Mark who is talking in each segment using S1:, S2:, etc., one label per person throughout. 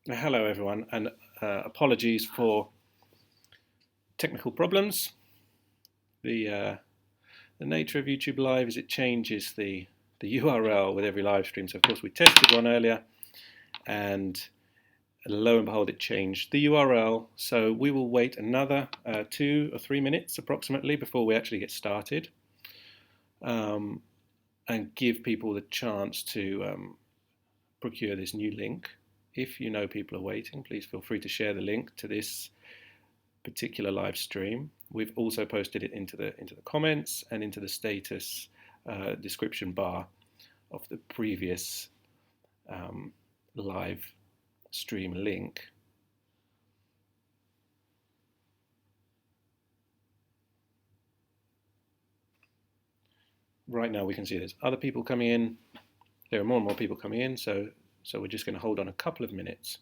S1: Hello, everyone, and apologies for technical problems. The uh, the nature of YouTube Live is it changes the URL with every live stream. So, of course, we tested one earlier, and lo and behold, it changed the URL. So we will wait another 2 or 3 minutes approximately before we actually get started, um, and give people the chance to procure this new link. If you know people are waiting, please feel free to share the link to this particular live stream. We've also posted it into the comments and into the status description bar of the previous live stream link. Right now we can see there's other people coming in. There are more and more people coming in, so we're just going to hold on a couple of minutes.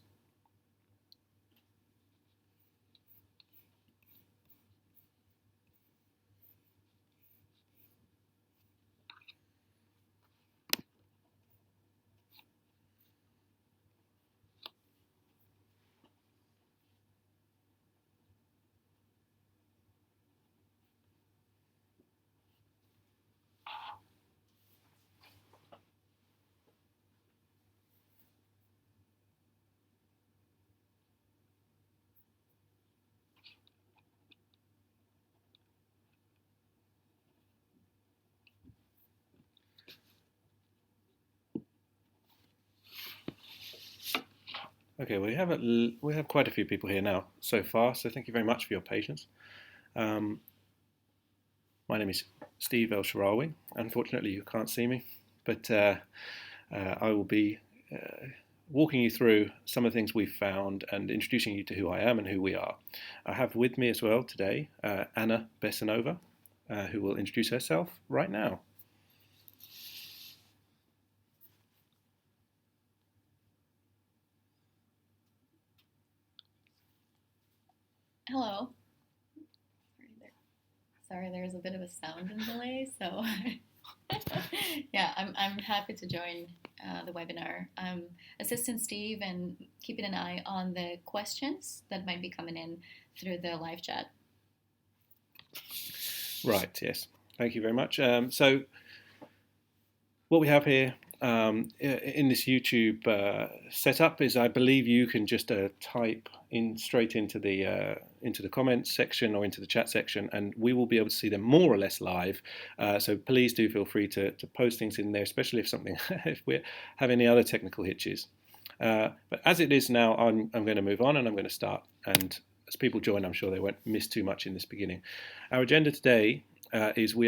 S1: Okay, we have quite a few people here now so far, so thank you very much for your patience. Um, my name is Steve El-Sharawi. Unfortunately, you can't see me, but I will be walking you through some of the things we've found and introducing you to who I am and who we are. I have with me as well today Anna Besanova, who will introduce herself right now.
S2: Hello. Sorry, there's a bit of a sound delay, so yeah, I'm happy to join the webinar. I'm Assistant Steve and keeping an eye on the questions that might be coming in through the live chat.
S1: Right, yes. Thank you very much. So what we have here in this YouTube setup is, I believe you can just type in straight into the comments section or into the chat section, and we will be able to see them more or less live. So please do feel free to post things in there, especially if we have any other technical hitches. But as it is now, I'm going to move on and I'm going to start. And as people join, I'm sure they won't miss too much in this beginning. Our agenda today is I'm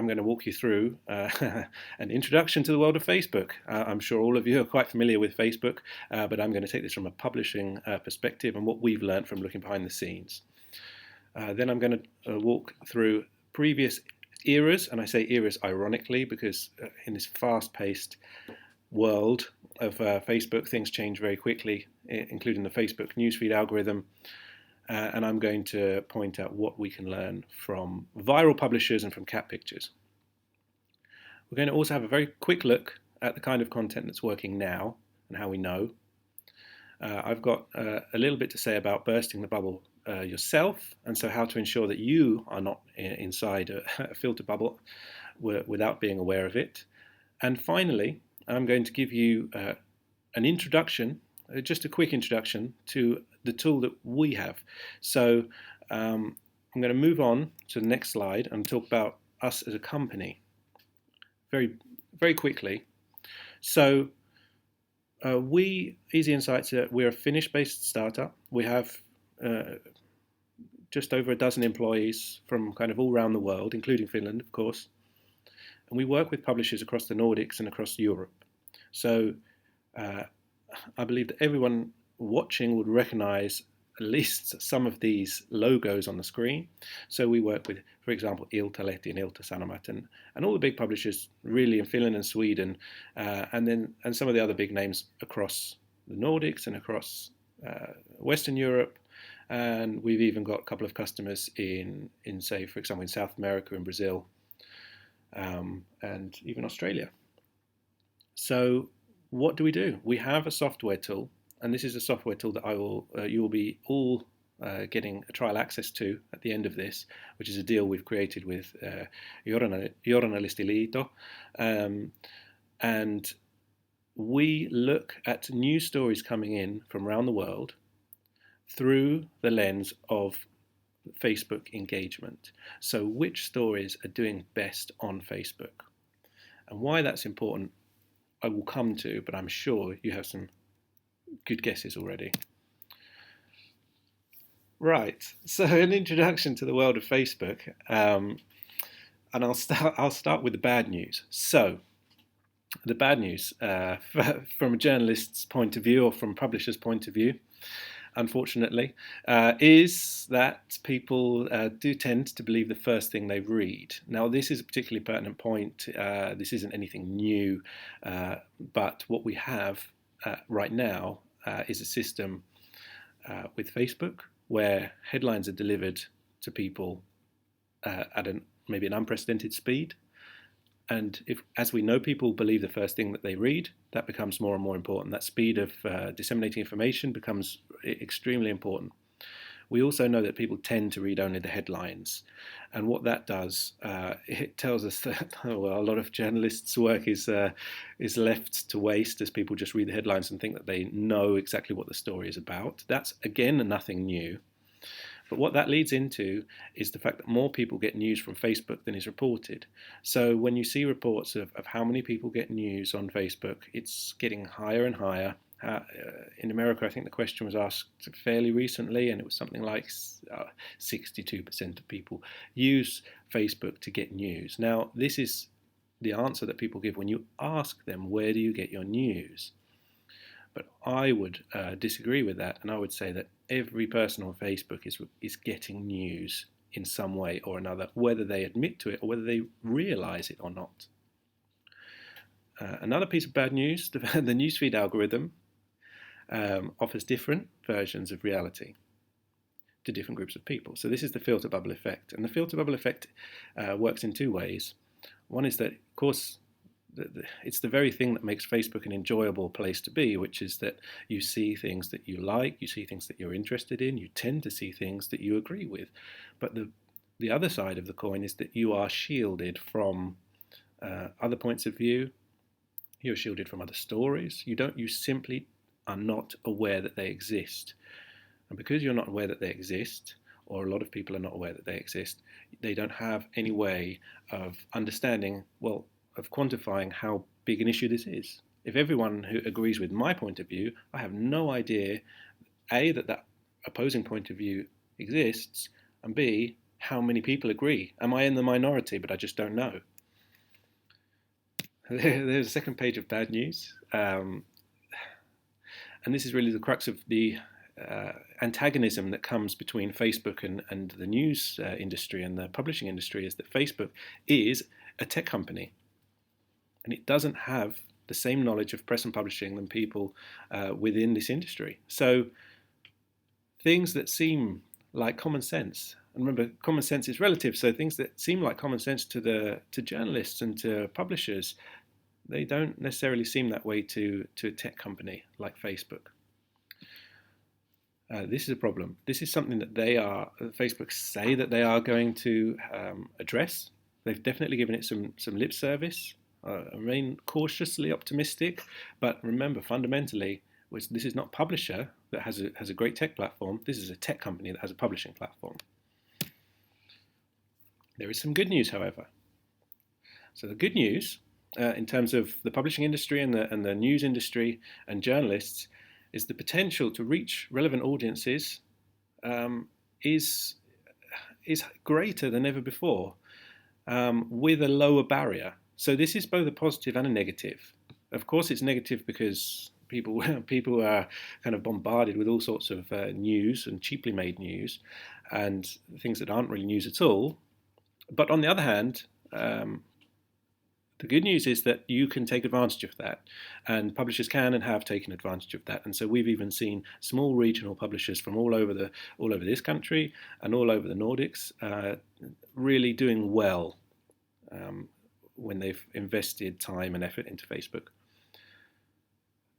S1: going to walk you through an introduction to the world of Facebook. I'm sure all of you are quite familiar with Facebook, but I'm going to take this from a publishing perspective and what we've learned from looking behind the scenes. Then I'm going to walk through previous eras, and I say eras ironically because in this fast-paced world of Facebook, things change very quickly, including the Facebook newsfeed algorithm. And I'm going to point out what we can learn from viral publishers and from cat pictures. We're going to also have a very quick look at the kind of content that's working now and how we know. I've got a little bit to say about bursting the bubble yourself, and so how to ensure that you are not inside a filter bubble without being aware of it. And finally, I'm going to give you an introduction, just a quick introduction to the tool that we have. So I'm going to move on to the next slide and talk about us as a company very, very quickly. So EzyInsights, we're a Finnish-based startup. We have just over a dozen employees from kind of all around the world, including Finland, of course. And we work with publishers across the Nordics and across Europe. So I believe that everyone watching would recognize at least some of these logos on the screen. So we work with, for example, Iltalehti and Ilta-Sanomat and all the big publishers really in Finland and Sweden, and some of the other big names across the Nordics and across Western Europe. And we've even got a couple of customers in say, for example, in South America and Brazil, and even Australia. So what do? We have a software tool and this is a software tool that you will be all getting a trial access to at the end of this, which is a deal we've created with Journalistiliitto, and we look at news stories coming in from around the world through the lens of Facebook engagement. So which stories are doing best on Facebook? And why that's important, I will come to, but I'm sure you have some good guesses already. Right, so an introduction to the world of Facebook, and I'll start with the bad news. So the bad news, from a journalist's point of view or from a publisher's point of view, unfortunately, is that people do tend to believe the first thing they read. Now, this is a particularly pertinent point. This isn't anything new, but what we have right now is a system with Facebook where headlines are delivered to people at maybe an unprecedented speed. And as we know, people believe the first thing that they read, that becomes more and more important. That speed of disseminating information becomes extremely important. We also know that people tend to read only the headlines. And what that does, it tells us that a lot of journalists' work is left to waste as people just read the headlines and think that they know exactly what the story is about. That's, again, nothing new. But what that leads into is the fact that more people get news from Facebook than is reported. So when you see reports of how many people get news on Facebook, it's getting higher and higher. In America, I think the question was asked fairly recently, and it was something like 62% of people use Facebook to get news. Now, this is the answer that people give when you ask them, where do you get your news? But I would disagree with that, and I would say that every person on Facebook is getting news in some way or another, whether they admit to it or whether they realize it or not. Another piece of bad news, the newsfeed algorithm offers different versions of reality to different groups of people. So this is the filter bubble effect. And the filter bubble effect works in two ways. One is that, of course, it's the very thing that makes Facebook an enjoyable place to be, which is that you see things that you like, you see things that you're interested in, you tend to see things that you agree with. But the other side of the coin is that you are shielded from other points of view. You're shielded from other stories. You simply are not aware that they exist. And because you're not aware that they exist, or a lot of people are not aware that they exist, they don't have any way of understanding, of quantifying how big an issue this is. If everyone who agrees with my point of view, I have no idea, A, that opposing point of view exists, and B, how many people agree. Am I in the minority, but I just don't know? There's a second page of bad news. And this is really the crux of the antagonism that comes between Facebook and the news industry and the publishing industry, is that Facebook is a tech company. And it doesn't have the same knowledge of press and publishing than people within this industry. So things that seem like common sense, and remember, common sense is relative, so things that seem like common sense to journalists and to publishers, they don't necessarily seem that way to a tech company like Facebook. This is a problem. This is something that Facebook say that they are going to address. They've definitely given it some lip service. I remain cautiously optimistic, but remember, fundamentally, this is not a publisher that has a great tech platform. This is a tech company that has a publishing platform. There is some good news, however. So the good news, in terms of the publishing industry and the news industry and journalists, is the potential to reach relevant audiences is greater than ever before, with a lower barrier. So this is both a positive and a negative. Of course, it's negative because people are kind of bombarded with all sorts of news and cheaply made news and things that aren't really news at all. But on the other hand, the good news is that you can take advantage of that, and publishers can and have taken advantage of that. And so we've even seen small regional publishers from all over this country and all over the Nordics really doing well when they've invested time and effort into Facebook.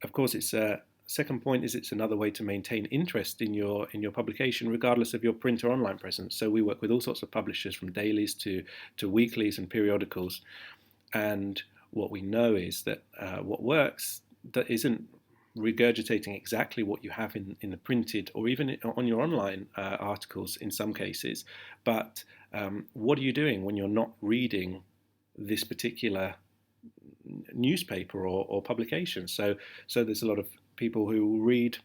S1: Of course, it's second point is it's another way to maintain interest in your publication, regardless of your print or online presence. So we work with all sorts of publishers, from dailies to weeklies and periodicals. And what we know is that what works that isn't regurgitating exactly what you have in the printed or even on your online articles in some cases, but what are you doing when you're not reading this particular newspaper or publication? So there's a lot of people who read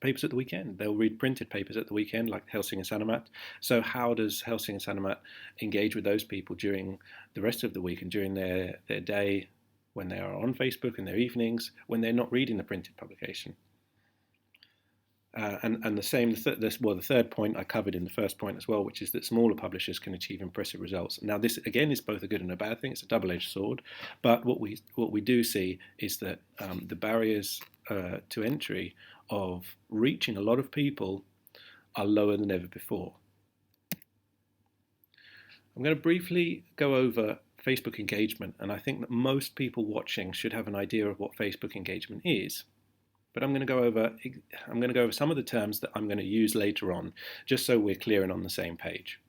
S1: papers at the weekend. They'll read printed papers at the weekend, like Helsing and Sanomat. So how does Helsing and Sanomat engage with those people during the rest of the week and during their day when they are on Facebook, in their evenings, when they're not reading the printed publication? And the same, the third point I covered in the first point as well, which is that smaller publishers can achieve impressive results. Now, this again is both a good and a bad thing. It's a double-edged sword. But what we do see is that the barriers to entry of reaching a lot of people are lower than ever before. I'm going to briefly go over Facebook engagement, and I think that most people watching should have an idea of what Facebook engagement is. But I'm going to go over some of the terms that I'm going to use later on, just so we're clear and on the same page.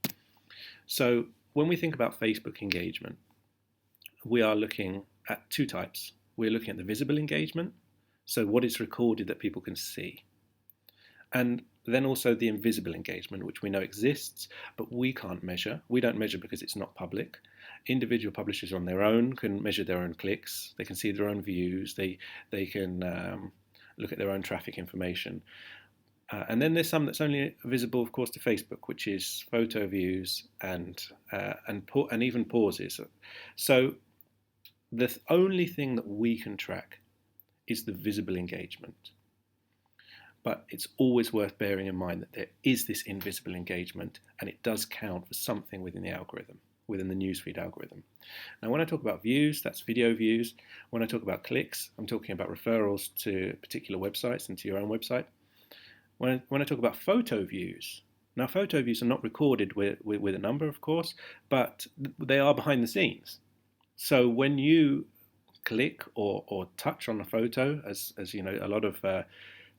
S1: So when we think about Facebook engagement, we are looking at two types. We're looking at the visible engagement, so what is recorded that people can see, and then also the invisible engagement, which we know exists, but we can't measure. We don't measure because it's not public. Individual publishers on their own can measure their own clicks. They can see their own views. They can look at their own traffic information. And then there's some that's only visible, of course, to Facebook, which is photo views and even pauses. So the only thing that we can track is the visible engagement. But it's always worth bearing in mind that there is this invisible engagement, and it does count for something within the algorithm, within the newsfeed algorithm. Now, when I talk about views, that's video views. When I talk about clicks, I'm talking about referrals to particular websites and to your own website. When I talk about photo views, now photo views are not recorded with a number, of course, but they are behind the scenes. So when you click or touch on a photo, as you know, a lot of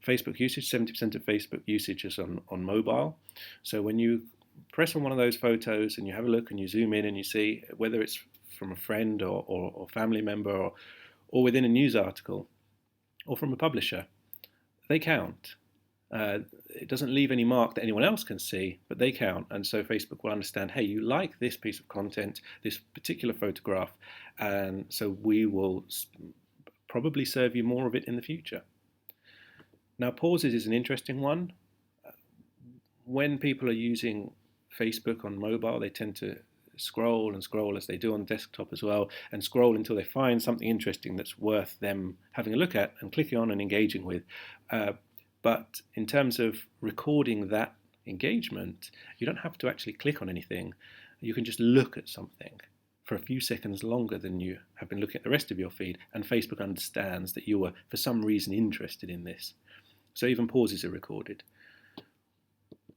S1: Facebook usage, 70% of Facebook usage is on mobile. So when you press on one of those photos and you have a look and you zoom in and you see whether it's from a friend or family member or within a news article or from a publisher, they count. It doesn't leave any mark that anyone else can see, but they count. And so Facebook will understand, hey, you like this piece of content, this particular photograph, and so we will probably serve you more of it in the future. Now, pauses is an interesting one. When people are using Facebook on mobile, they tend to scroll and scroll, as they do on desktop as well, and scroll until they find something interesting that's worth them having a look at and clicking on and engaging with. But in terms of recording that engagement, you don't have to actually click on anything. You can just look at something for a few seconds longer than you have been looking at the rest of your feed, and Facebook understands that you were, for some reason, interested in this. So even pauses are recorded.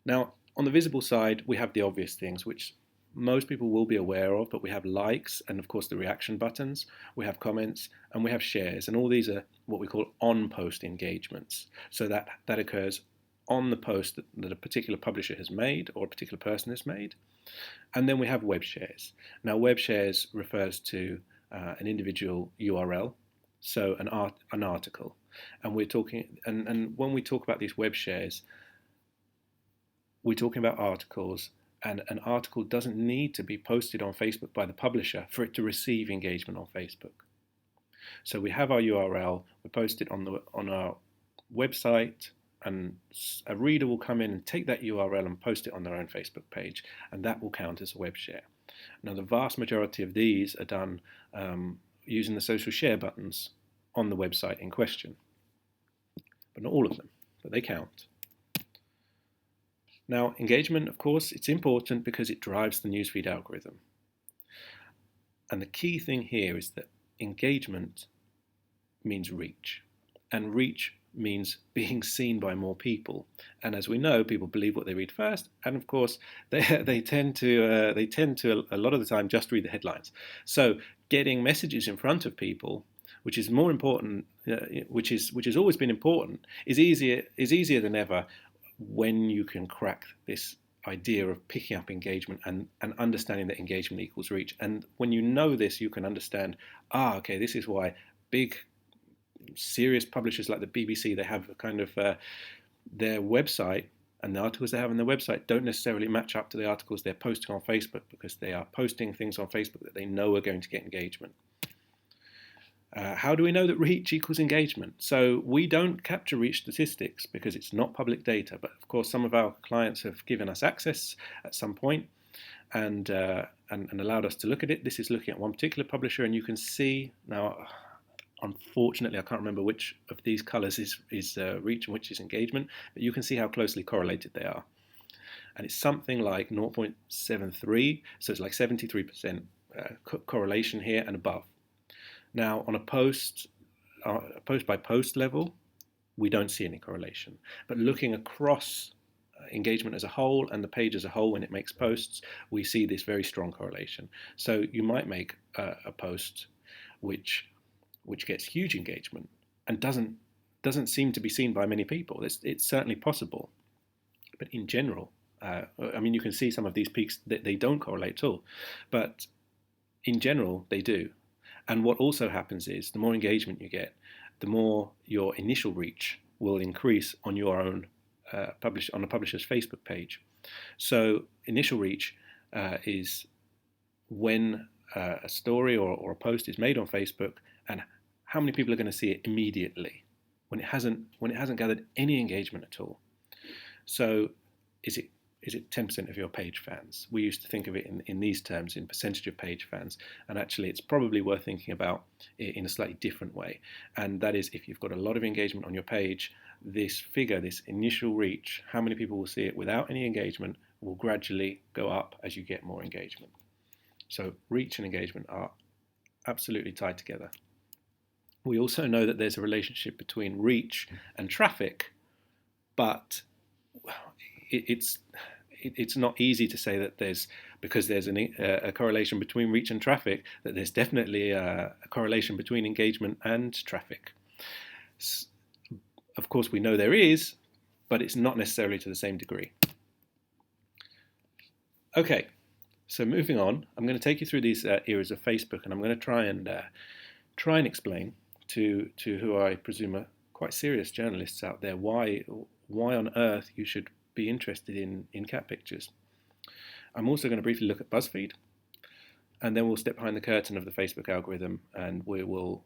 S1: Now, on the visible side, we have the obvious things, which most people will be aware of, but we have likes and, of course, the reaction buttons, we have comments, and we have shares. And all these are what we call on-post engagements. So that occurs on the post that a particular publisher has made or a particular person has made. And then we have web shares. Now, web shares refers to an individual URL, so an article. And we're talking, and when we talk about these web shares, we're talking about articles, and an article doesn't need to be posted on Facebook by the publisher for it to receive engagement on Facebook. So we have our URL, we post it on our website, and a reader will come in and take that URL and post it on their own Facebook page, and that will count as a web share. Now, the vast majority of these are done using the social share buttons on the website in question. But not all of them, but they count. Now, engagement, of course, it's important because it drives the newsfeed algorithm. And the key thing here is that engagement means reach, and reach means being seen by more people. And as we know, people believe what they read first, and of course, they tend to a lot of the time just read the headlines. So getting messages in front of people which is more important, which has always been important, is easier than ever when you can crack this idea of picking up engagement and understanding that engagement equals reach. And when you know this, you can understand, okay, this is why big, serious publishers like the BBC, they have a kind of their website, and the articles they have on their website don't necessarily match up to the articles they're posting on Facebook, because they are posting things on Facebook that they know are going to get engagement. How do we know that reach equals engagement? So we don't capture reach statistics because it's not public data, but of course some of our clients have given us access at some point and allowed us to look at it. This is looking at one particular publisher, and you can see now, unfortunately, I can't remember which of these colours is reach and which is engagement, but you can see how closely correlated they are. And it's something like 0.73, so it's like 73% correlation here and above. Now, on a post by post level, we don't see any correlation. But looking across engagement as a whole and the page as a whole when it makes posts, we see this very strong correlation. So you might make a post which gets huge engagement and doesn't seem to be seen by many people. It's certainly possible, but in general, I mean, you can see some of these peaks that they don't correlate at all, but in general they do. And what also happens is the more engagement you get, the more your initial reach will increase on your own on a publisher's Facebook page. So initial reach is when a story or a post is made on Facebook, and how many people are going to see it immediately when it hasn't gathered any engagement at all. So is it 10% of your page fans? We used to think of it in these terms, in percentage of page fans, and actually it's probably worth thinking about it in a slightly different way. And that is, if you've got a lot of engagement on your page, this figure, this initial reach, how many people will see it without any engagement, will gradually go up as you get more engagement. So reach and engagement are absolutely tied together. We also know that there's a relationship between reach and traffic, but it's not easy to say that because there's a correlation between reach and traffic, that there's definitely a correlation between engagement and traffic. Of course, we know there is, but it's not necessarily to the same degree. Okay, so moving on, I'm going to take you through these eras of Facebook, and I'm going to try and explain to who I presume are quite serious journalists out there why on earth you should be interested in cat pictures. I'm also going to briefly look at BuzzFeed, and then we'll step behind the curtain of the Facebook algorithm, and I will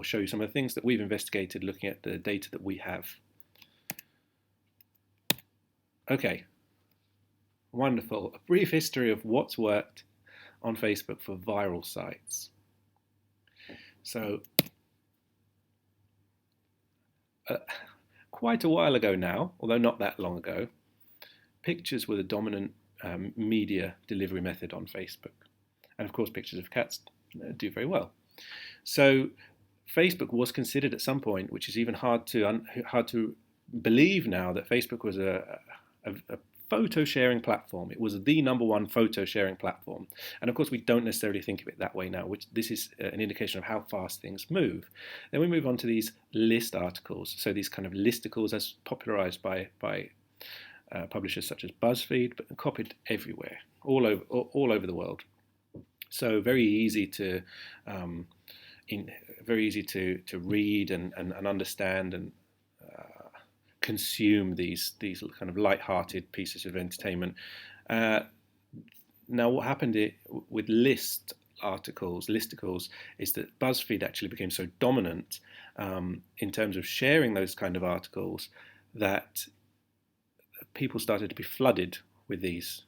S1: show you some of the things that we've investigated looking at the data that we have. Okay, wonderful. A brief history of what's worked on Facebook for viral sites. So, quite a while ago now, although not that long ago, pictures were the dominant media delivery method on Facebook. And of course, pictures of cats do very well. So Facebook was considered at some point, which is even hard to believe now, that Facebook was a photo sharing platform. It was the number one photo sharing platform. And of course, we don't necessarily think of it that way now, which this is an indication of how fast things move. Then we move on to these list articles. So these kind of listicles, as popularized by publishers such as BuzzFeed, but copied everywhere, all over the world. So very easy to read and understand and consume these kind of light-hearted pieces of entertainment. Now, what happened with list articles, listicles, is that BuzzFeed actually became so dominant in terms of sharing those kind of articles that people started to be flooded with these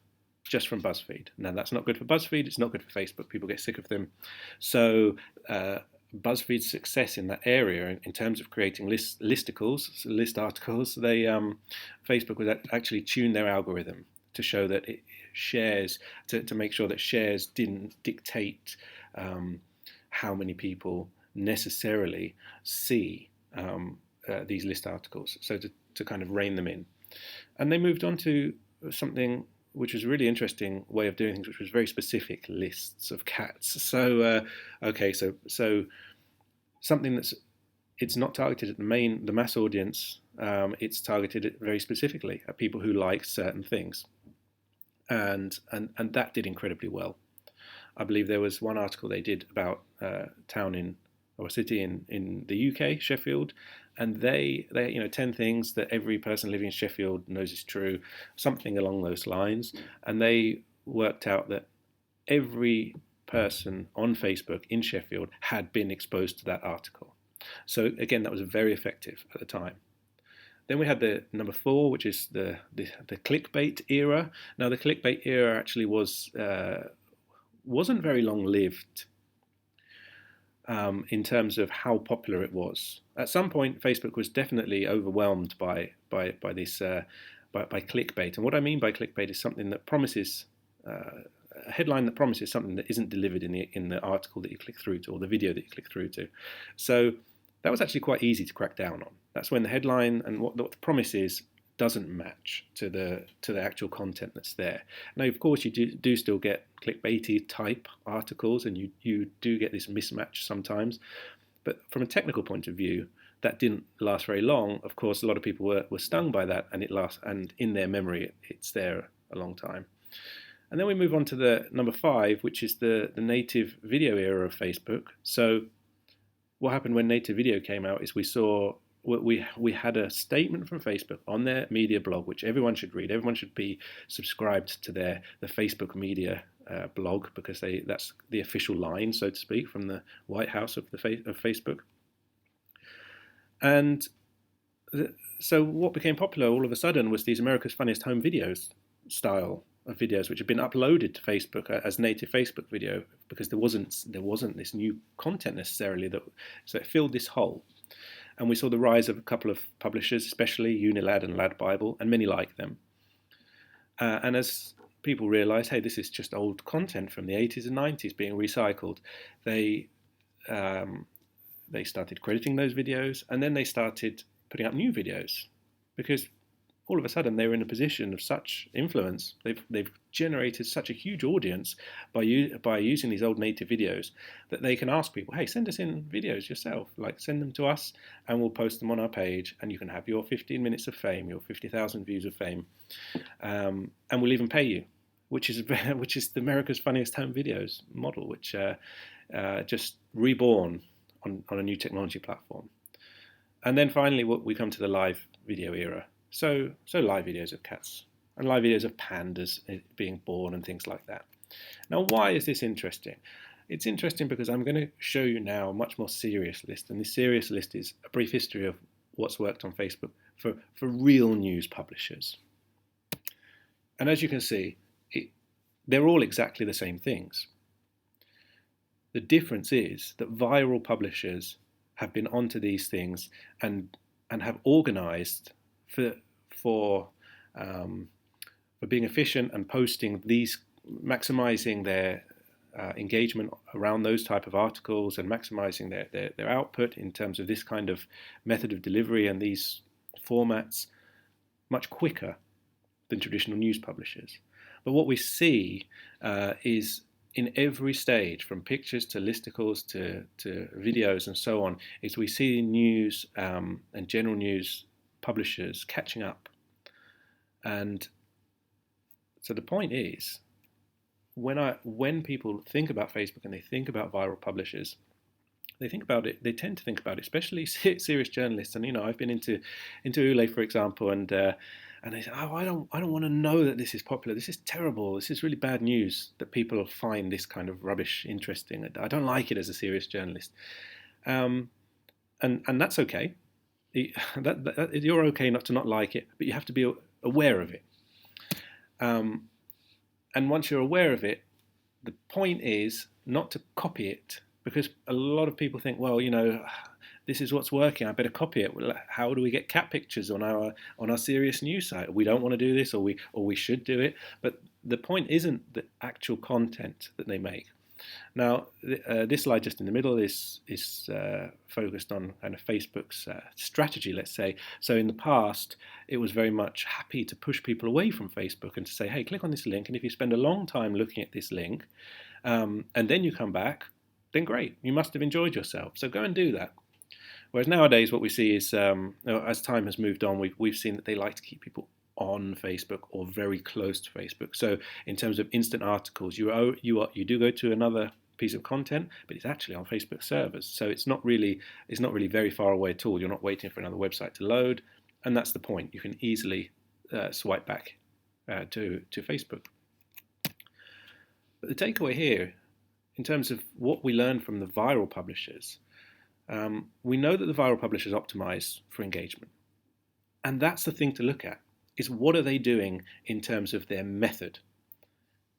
S1: just from BuzzFeed. Now, that's not good for BuzzFeed. It's not good for Facebook. People get sick of them. So BuzzFeed's success in that area, in terms of creating listicles, list articles, Facebook was actually tuned their algorithm to show that it shares, to make sure that shares didn't dictate how many people necessarily see these list articles. So to kind of rein them in. And they moved on to something which was a really interesting way of doing things, which was very specific lists of cats. So, so something it's not targeted at the mass audience. It's targeted very specifically at people who like certain things, and that did incredibly well. I believe there was one article they did about a town or a city in the UK, Sheffield, and they 10 things that every person living in Sheffield knows is true, something along those lines, and they worked out that every person on Facebook in Sheffield had been exposed to that article. So again, that was very effective at the time. Then we had the number 4, which is the clickbait era. Now, the clickbait era actually wasn't very long lived in terms of how popular it was. At some point, Facebook was definitely overwhelmed by this by clickbait. And what I mean by clickbait is something that promises a headline that promises something that isn't delivered in the article that you click through to or the video that you click through to. So that was actually quite easy to crack down on. That's when the headline and what the promise is doesn't match to the actual content that's there. Now, of course, you do still get clickbaity type articles, and you do get this mismatch sometimes. But from a technical point of view, that didn't last very long. Of course, a lot of people were stung by that, and in their memory, it's there a long time. And then we move on to the number 5, which is the native video era of Facebook. So what happened when native video came out is we had a statement from Facebook on their media blog, which everyone should read. Everyone should be subscribed to the Facebook media blog, because that's the official line, so to speak, from the White House of Facebook. And so what became popular all of a sudden was these America's Funniest Home Videos style of videos, which had been uploaded to Facebook as native Facebook video, because there wasn't this new content necessarily, so it filled this hole. And we saw the rise of a couple of publishers, especially Unilad and Lad Bible, and many like them. And as people realised, hey, this is just old content from the 80s and 90s being recycled, they started crediting those videos, and then they started putting up new videos, because all of a sudden they were in a position of such influence. They've generated such a huge audience by using these old native videos that they can ask people, hey, send us in videos yourself, like send them to us and we'll post them on our page, and you can have your 15 minutes of fame, your 50,000 views of fame, and we'll even pay you, which is the America's Funniest Home Videos model, which just reborn on a new technology platform. And then finally we come to the live video era. So live videos of cats and live videos of pandas being born and things like that. Now, why is this interesting? It's interesting because I'm going to show you now a much more serious list, and this serious list is a brief history of what's worked on Facebook for real news publishers. And as you can see, they're all exactly the same things. The difference is that viral publishers have been onto these things and have organized for being efficient and posting these, maximizing their engagement around those type of articles and maximizing their output in terms of this kind of method of delivery and these formats much quicker than traditional news publishers. But what we see is in every stage, from pictures to listicles to videos and so on, is we see news and general news publishers catching up. And so the point is, when people think about Facebook and they think about viral publishers, they tend to think about it, especially serious journalists. And I've been into Ule, for example, and they say, oh, I don't want to know that this is popular. This is terrible. This is really bad news that people find this kind of rubbish interesting. I don't like it as a serious journalist, and that's okay. You're okay not to not like it, but you have to be aware of it. And once you're aware of it, the point is not to copy it, because a lot of people think, well, this is what's working, I better copy it. Well, how do we get cat pictures on our serious news site? We don't want to do this, or we should do it. But the point isn't the actual content that they make. Now, this slide just in the middle is focused on kind of Facebook's strategy, let's say. So in the past, it was very much happy to push people away from Facebook and to say, hey, click on this link, and if you spend a long time looking at this link, and then you come back, then great, you must have enjoyed yourself. So go and do that. Whereas nowadays, what we see is, as time has moved on, we've seen that they like to keep people on Facebook or very close to Facebook. So in terms of instant articles, you do go to another piece of content, but it's actually on Facebook servers. So it's not really very far away at all. You're not waiting for another website to load, and that's the point. You can easily swipe back to Facebook. But the takeaway here, in terms of what we learned from the viral publishers, we know that the viral publishers optimize for engagement. And that's the thing to look at, is what are they doing in terms of their method?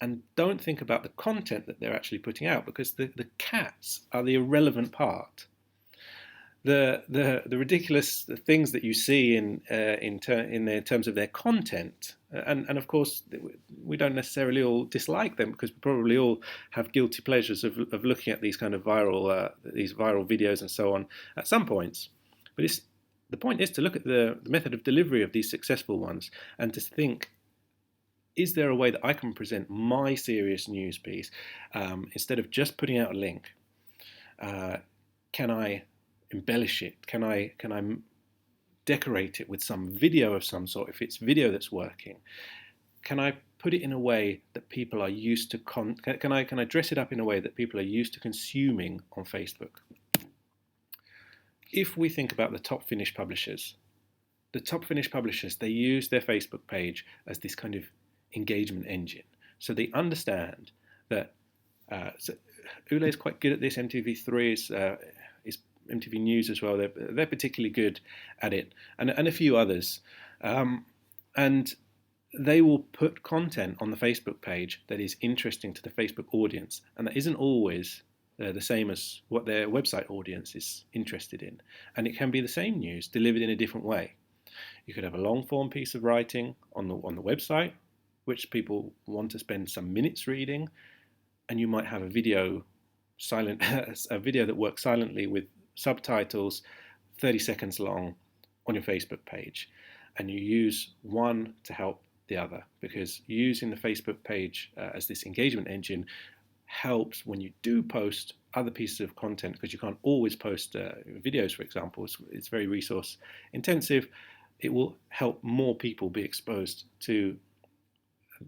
S1: And don't think about the content that they're actually putting out, because the cats are the irrelevant part. The ridiculous things that you see in terms of their content, and of course we don't necessarily all dislike them, because we probably all have guilty pleasures of looking at these kind of viral videos and so on at some points. But the point is to look at the method of delivery of these successful ones and to think, is there a way that I can present my serious news piece instead of just putting out a link? Can I embellish it? Can I decorate it with some video of some sort, if it's video that's working? Can I put it in a way that people are used to can I dress it up in a way that people are used to consuming on Facebook? If we think about the top Finnish publishers, they use their Facebook page as this kind of engagement engine. So they understand that Yle is quite good at this. MTV3 is MTV News as well. They're particularly good at it, and a few others. And they will put content on the Facebook page that is interesting to the Facebook audience, and that isn't always the same as what their website audience is interested in. And it can be the same news delivered in a different way. You could have a long form piece of writing on the website, which people want to spend some minutes reading, and you might have a video that works silently with subtitles, 30 seconds long, on your Facebook page, and you use one to help the other, because using the Facebook page as this engagement engine helps when you do post other pieces of content, because you can't always post videos, for example. It's very resource intensive. It will help more people be exposed to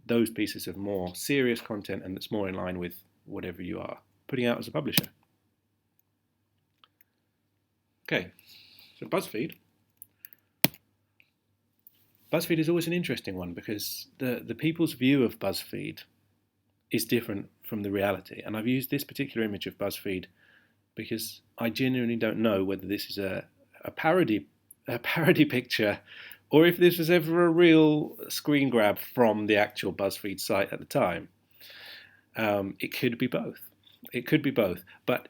S1: those pieces of more serious content, and that's more in line with whatever you are putting out as a publisher. Okay, so BuzzFeed is always an interesting one, because the people's view of BuzzFeed is different from the reality. And I've used this particular image of BuzzFeed because I genuinely don't know whether this is a parody picture, or if this was ever a real screen grab from the actual BuzzFeed site at the time. It could be both. But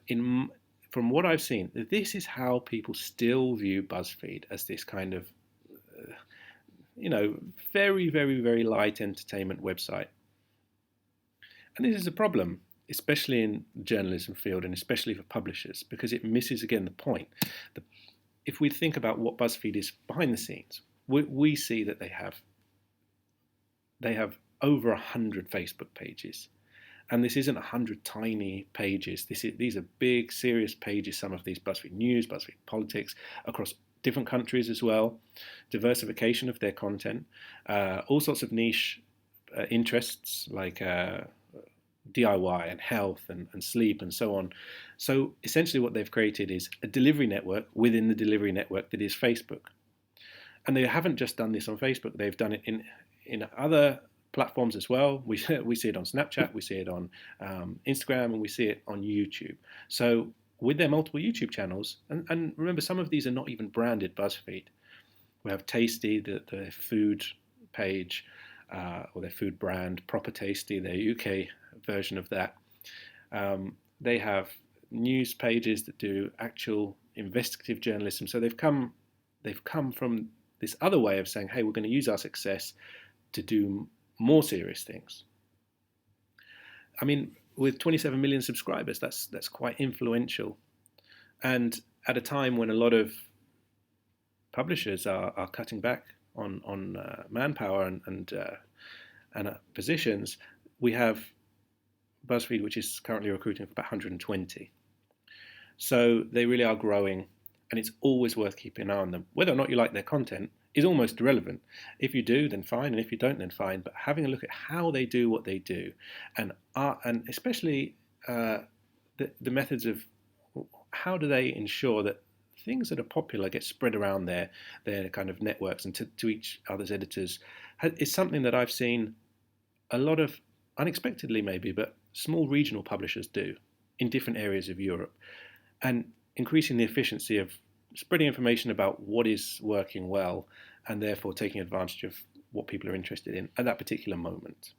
S1: from what I've seen, this is how people still view BuzzFeed, as this kind of, very, very, very light entertainment website. And this is a problem, especially in the journalism field, and especially for publishers, because it misses, again, the point. If we think about what BuzzFeed is behind the scenes, we see that they have over 100 Facebook pages. And this isn't 100 tiny pages. These are big, serious pages, some of these BuzzFeed News, BuzzFeed Politics, across different countries as well, diversification of their content, all sorts of niche interests like DIY and health and sleep and so on. So essentially what they've created is a delivery network within the delivery network that is Facebook. And they haven't just done this on Facebook, they've done it in other platforms as well. We see it on Snapchat, we see it on Instagram, and we see it on YouTube. So with their multiple YouTube channels, and remember, some of these are not even branded BuzzFeed. We have Tasty, the food page, or their food brand, Proper Tasty, their UK version of that. They have news pages that do actual investigative journalism. So they've come from this other way of saying, hey, we're going to use our success to do more serious things. I mean, with 27 million subscribers, that's quite influential. And at a time when a lot of publishers are cutting back on manpower and positions, we have BuzzFeed, which is currently recruiting for about 120. So they really are growing, and it's always worth keeping an eye on them. Whether or not you like their content is almost irrelevant. If you do, then fine, and if you don't, then fine. But having a look at how they do what they do, and especially the methods of how do they ensure that things that are popular get spread around their kind of networks and to each other's editors, is something that I've seen a lot of, unexpectedly maybe, but small regional publishers do in different areas of Europe, and increasing the efficiency of spreading information about what is working well, and therefore taking advantage of what people are interested in at that particular moment.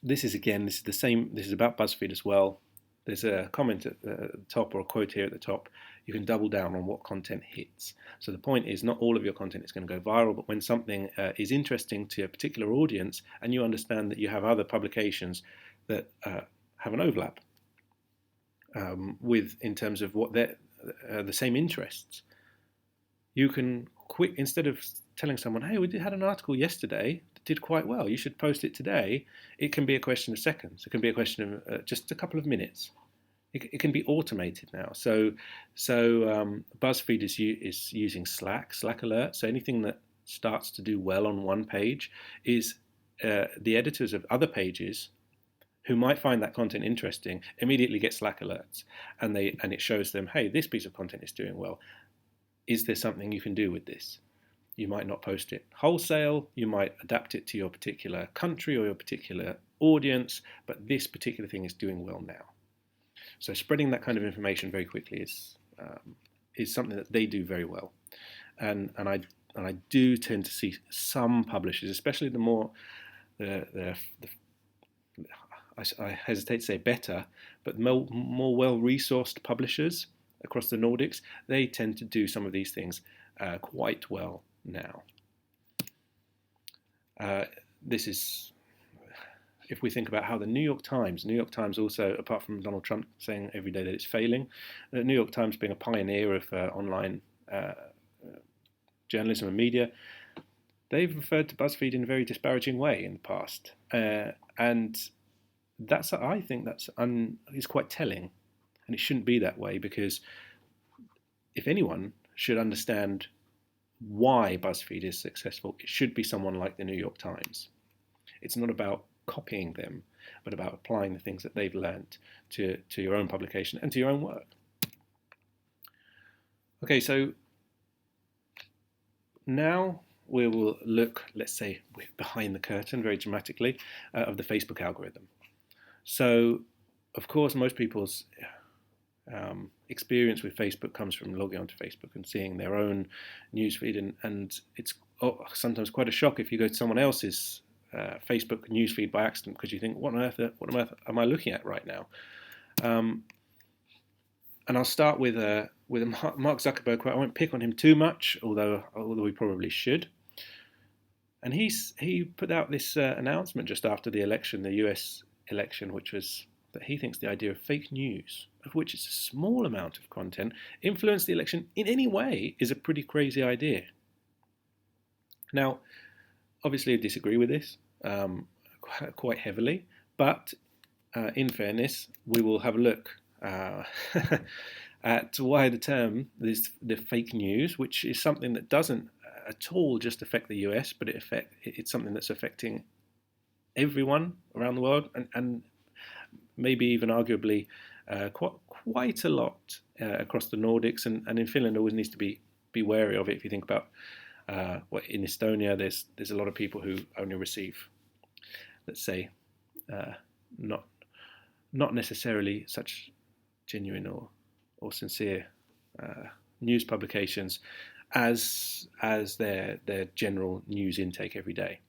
S1: This is the same. This is about BuzzFeed as well. There's a comment at the top, or a quote here at the top. You can double down on what content hits. So the point is, not all of your content is going to go viral, but when something is interesting to a particular audience, and you understand that you have other publications that have an overlap with, in terms of what they're the same interests, you can instead of telling someone, hey, we had an article yesterday that did quite well, you should post it today. It can be a question of seconds. It can be a question of just a couple of minutes. It can be automated now. So BuzzFeed is using Slack Alert. So anything that starts to do well on one page is the editors of other pages who might find that content interesting immediately get Slack alerts, and it shows them, hey, this piece of content is doing well. Is there something you can do with this? You might not post it wholesale, you might adapt it to your particular country or your particular audience, but this particular thing is doing well now. So spreading that kind of information very quickly is something that they do very well, and I do tend to see some publishers, especially the more I hesitate to say better, but more well-resourced publishers across the Nordics, they tend to do some of these things quite well now. This is, if we think about how the New York Times also, apart from Donald Trump saying every day that it's failing, the New York Times being a pioneer of online journalism and media, they've referred to BuzzFeed in a very disparaging way in the past, and I think is quite telling, and it shouldn't be that way, because if anyone should understand why BuzzFeed is successful, it should be someone like the New York Times. It's not about copying them, but about applying the things that they've learned to your own publication and to your own work. Okay, so now we will look, let's say, behind the curtain very dramatically, of the Facebook algorithm. So, of course, most people's experience with Facebook comes from logging onto Facebook and seeing their own newsfeed, and it's sometimes quite a shock if you go to someone else's Facebook newsfeed by accident, because you think, what on earth am I looking at right now? And I'll start with a Mark Zuckerberg quote. I won't pick on him too much, although we probably should. And he put out this announcement just after the election, the US election, which was that he thinks the idea of fake news, of which it's a small amount of content, influence the election in any way is a pretty crazy idea. Now, obviously I disagree with this quite heavily, but in fairness, we will have a look at why the term is the fake news, which is something that doesn't at all just affect the US, but it's something that's affecting everyone around the world, and maybe even arguably quite a lot across the Nordics, and in Finland always needs to be wary of it. If you think about in Estonia, there's a lot of people who only receive, let's say, not necessarily such genuine or sincere news publications as their general news intake every day.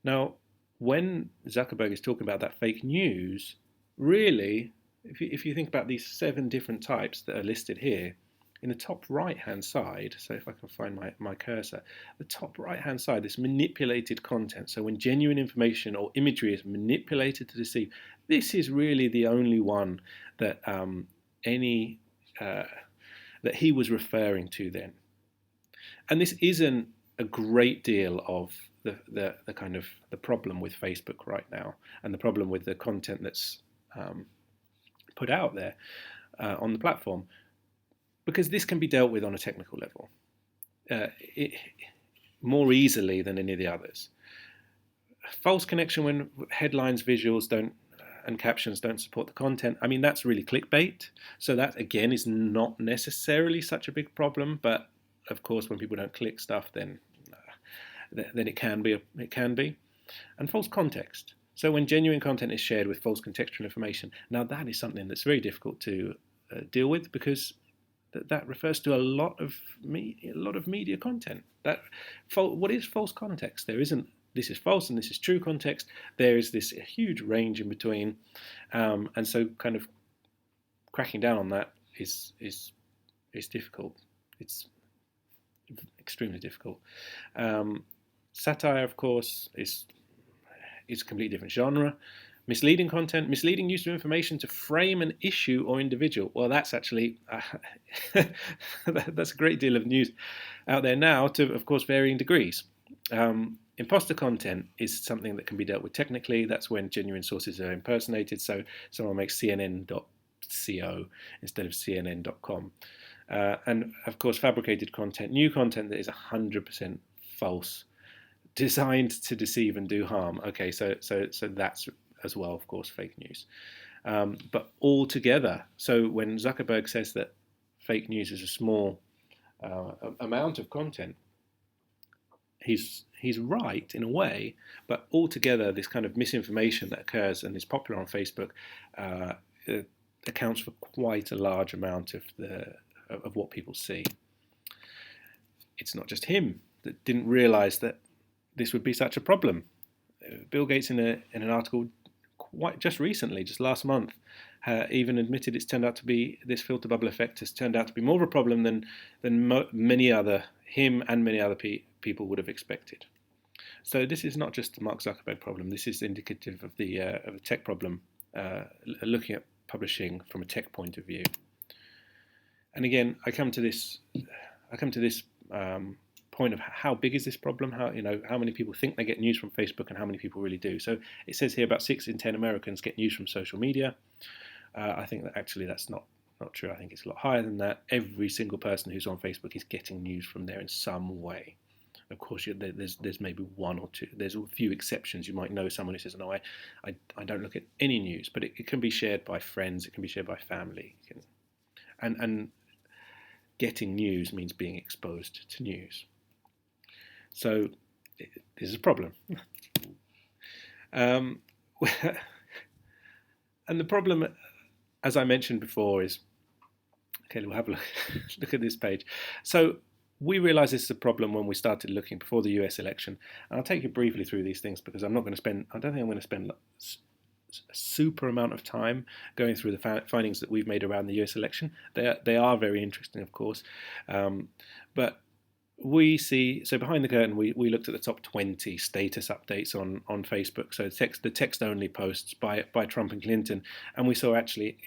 S1: Now, when Zuckerberg is talking about that fake news, really, if you think about these 7 different types that are listed here, in the top right-hand side, so if I can find my cursor, the top right-hand side, this manipulated content, so when genuine information or imagery is manipulated to deceive, this is really the only one that that he was referring to then. And this isn't a great deal of the kind of the problem with Facebook right now, and the problem with the content that's put out there on the platform, because this can be dealt with on a technical level more easily than any of the others. False connection when headlines, visuals don't and captions don't support the content. I mean, that's really clickbait. So that again is not necessarily such a big problem, but of course, when people don't click stuff, then it can be. And false context. So when genuine content is shared with false contextual information, now that is something that's very difficult to deal with, because that refers to a lot of media content. What is false context? There isn't this is false and this is true context. There is this huge range in between, and so kind of cracking down on that is difficult. It's extremely difficult. Satire, of course, is a completely different genre. Misleading content, misleading use of information to frame an issue or individual. Well, that's actually that's a great deal of news out there now, to, of course, varying degrees. Imposter content is something that can be dealt with technically. That's when genuine sources are impersonated. So someone makes CNN.co instead of CNN.com. And of course, fabricated content, new content that is 100% false, designed to deceive and do harm. Okay, so that's as well, of course, fake news. But all together, so when Zuckerberg says that fake news is a small amount of content, he's right in a way, but altogether this kind of misinformation that occurs and is popular on Facebook accounts for quite a large amount of what people see. It's not just him that didn't realise that this would be such a problem. Bill Gates, in an article just recently, just last month, even admitted it's turned out to be, this filter bubble effect has turned out to be more of a problem than many other people would have expected. So this is not just the Mark Zuckerberg problem. This is indicative of the tech problem, looking at publishing from a tech point of view. And again, I come to this point of how big is this problem? How many people think they get news from Facebook and how many people really do? So it says here about 6 in 10 Americans get news from social media. I think that actually that's not true. I think it's a lot higher than that. Every single person who's on Facebook is getting news from there in some way. Of course, there's maybe one or two. There's a few exceptions. You might know someone who says, "No, I don't look at any news," but it can be shared by friends. It can be shared by family. And getting news means being exposed to news. So this is a problem. And the problem, as I mentioned before, is, okay, we'll have a look at this page. So we realised this is a problem when we started looking before the US election. And I'll take you briefly through these things, because I don't think I'm going to spend a super amount of time going through the findings that we've made around the US election. They are very interesting, of course. But we see, so behind the curtain, we looked at the top 20 status updates on Facebook. So the text-only posts by Trump and Clinton. And we saw actually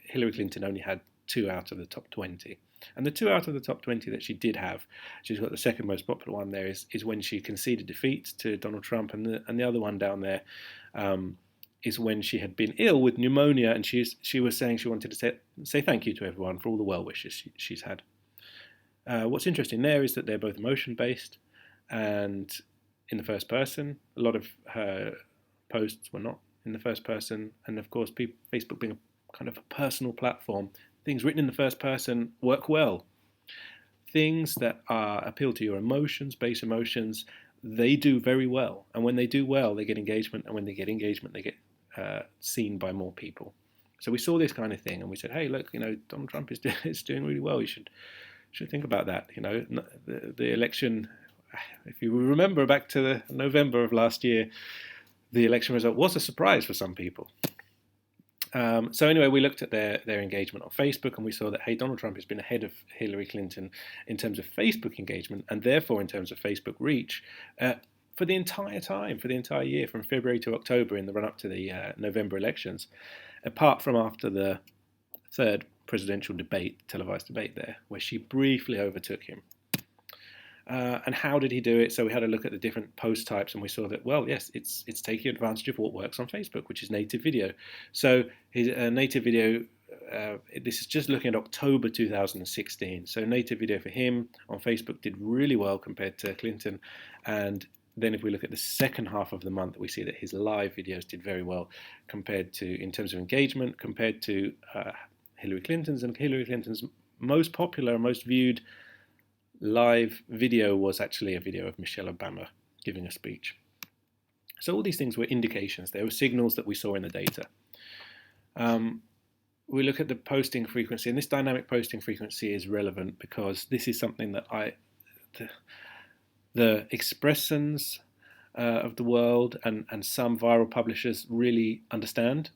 S1: Hillary Clinton only had 2 out of the top 20. And the 2 out of the top 20 that she did have, she's got the second most popular one there, is when she conceded defeat to Donald Trump. And the other one down there is when she had been ill with pneumonia, and she was saying she wanted to say thank you to everyone for all the well wishes she's had. What's interesting there is that they're both emotion-based and in the first person. A lot of her posts were not in the first person, and of course, Facebook being a kind of a personal platform, things written in the first person work well. Things that appeal to your emotions, base emotions, they do very well. And when they do well, they get engagement, and when they get engagement, they get seen by more people. So we saw this kind of thing, and we said, hey, look, Donald Trump is doing really well. You should think about that. The election, if you remember back to November of last year, the election result was a surprise for some people. So anyway, we looked at their engagement on Facebook, and we saw that, hey, Donald Trump has been ahead of Hillary Clinton in terms of Facebook engagement, and therefore in terms of Facebook reach, for the entire year, from February to October in the run-up to the November elections, apart from after the third presidential televised debate there, where she briefly overtook him. And how did he do it? So we had a look at the different post types, and we saw that, well, yes, it's taking advantage of what works on Facebook, which is native video. So his native video, this is just looking at October 2016. So native video for him on Facebook did really well compared to Clinton. And then if we look at the second half of the month, we see that his live videos did very well compared to, in terms of engagement, compared to Hillary Clinton's. And Hillary Clinton's most popular, most viewed live video was actually a video of Michelle Obama giving a speech. So all these things were indications. They were signals that we saw in the data. We look at the posting frequency, and this dynamic posting frequency is relevant because this is something that the expressors of the world and some viral publishers really understand.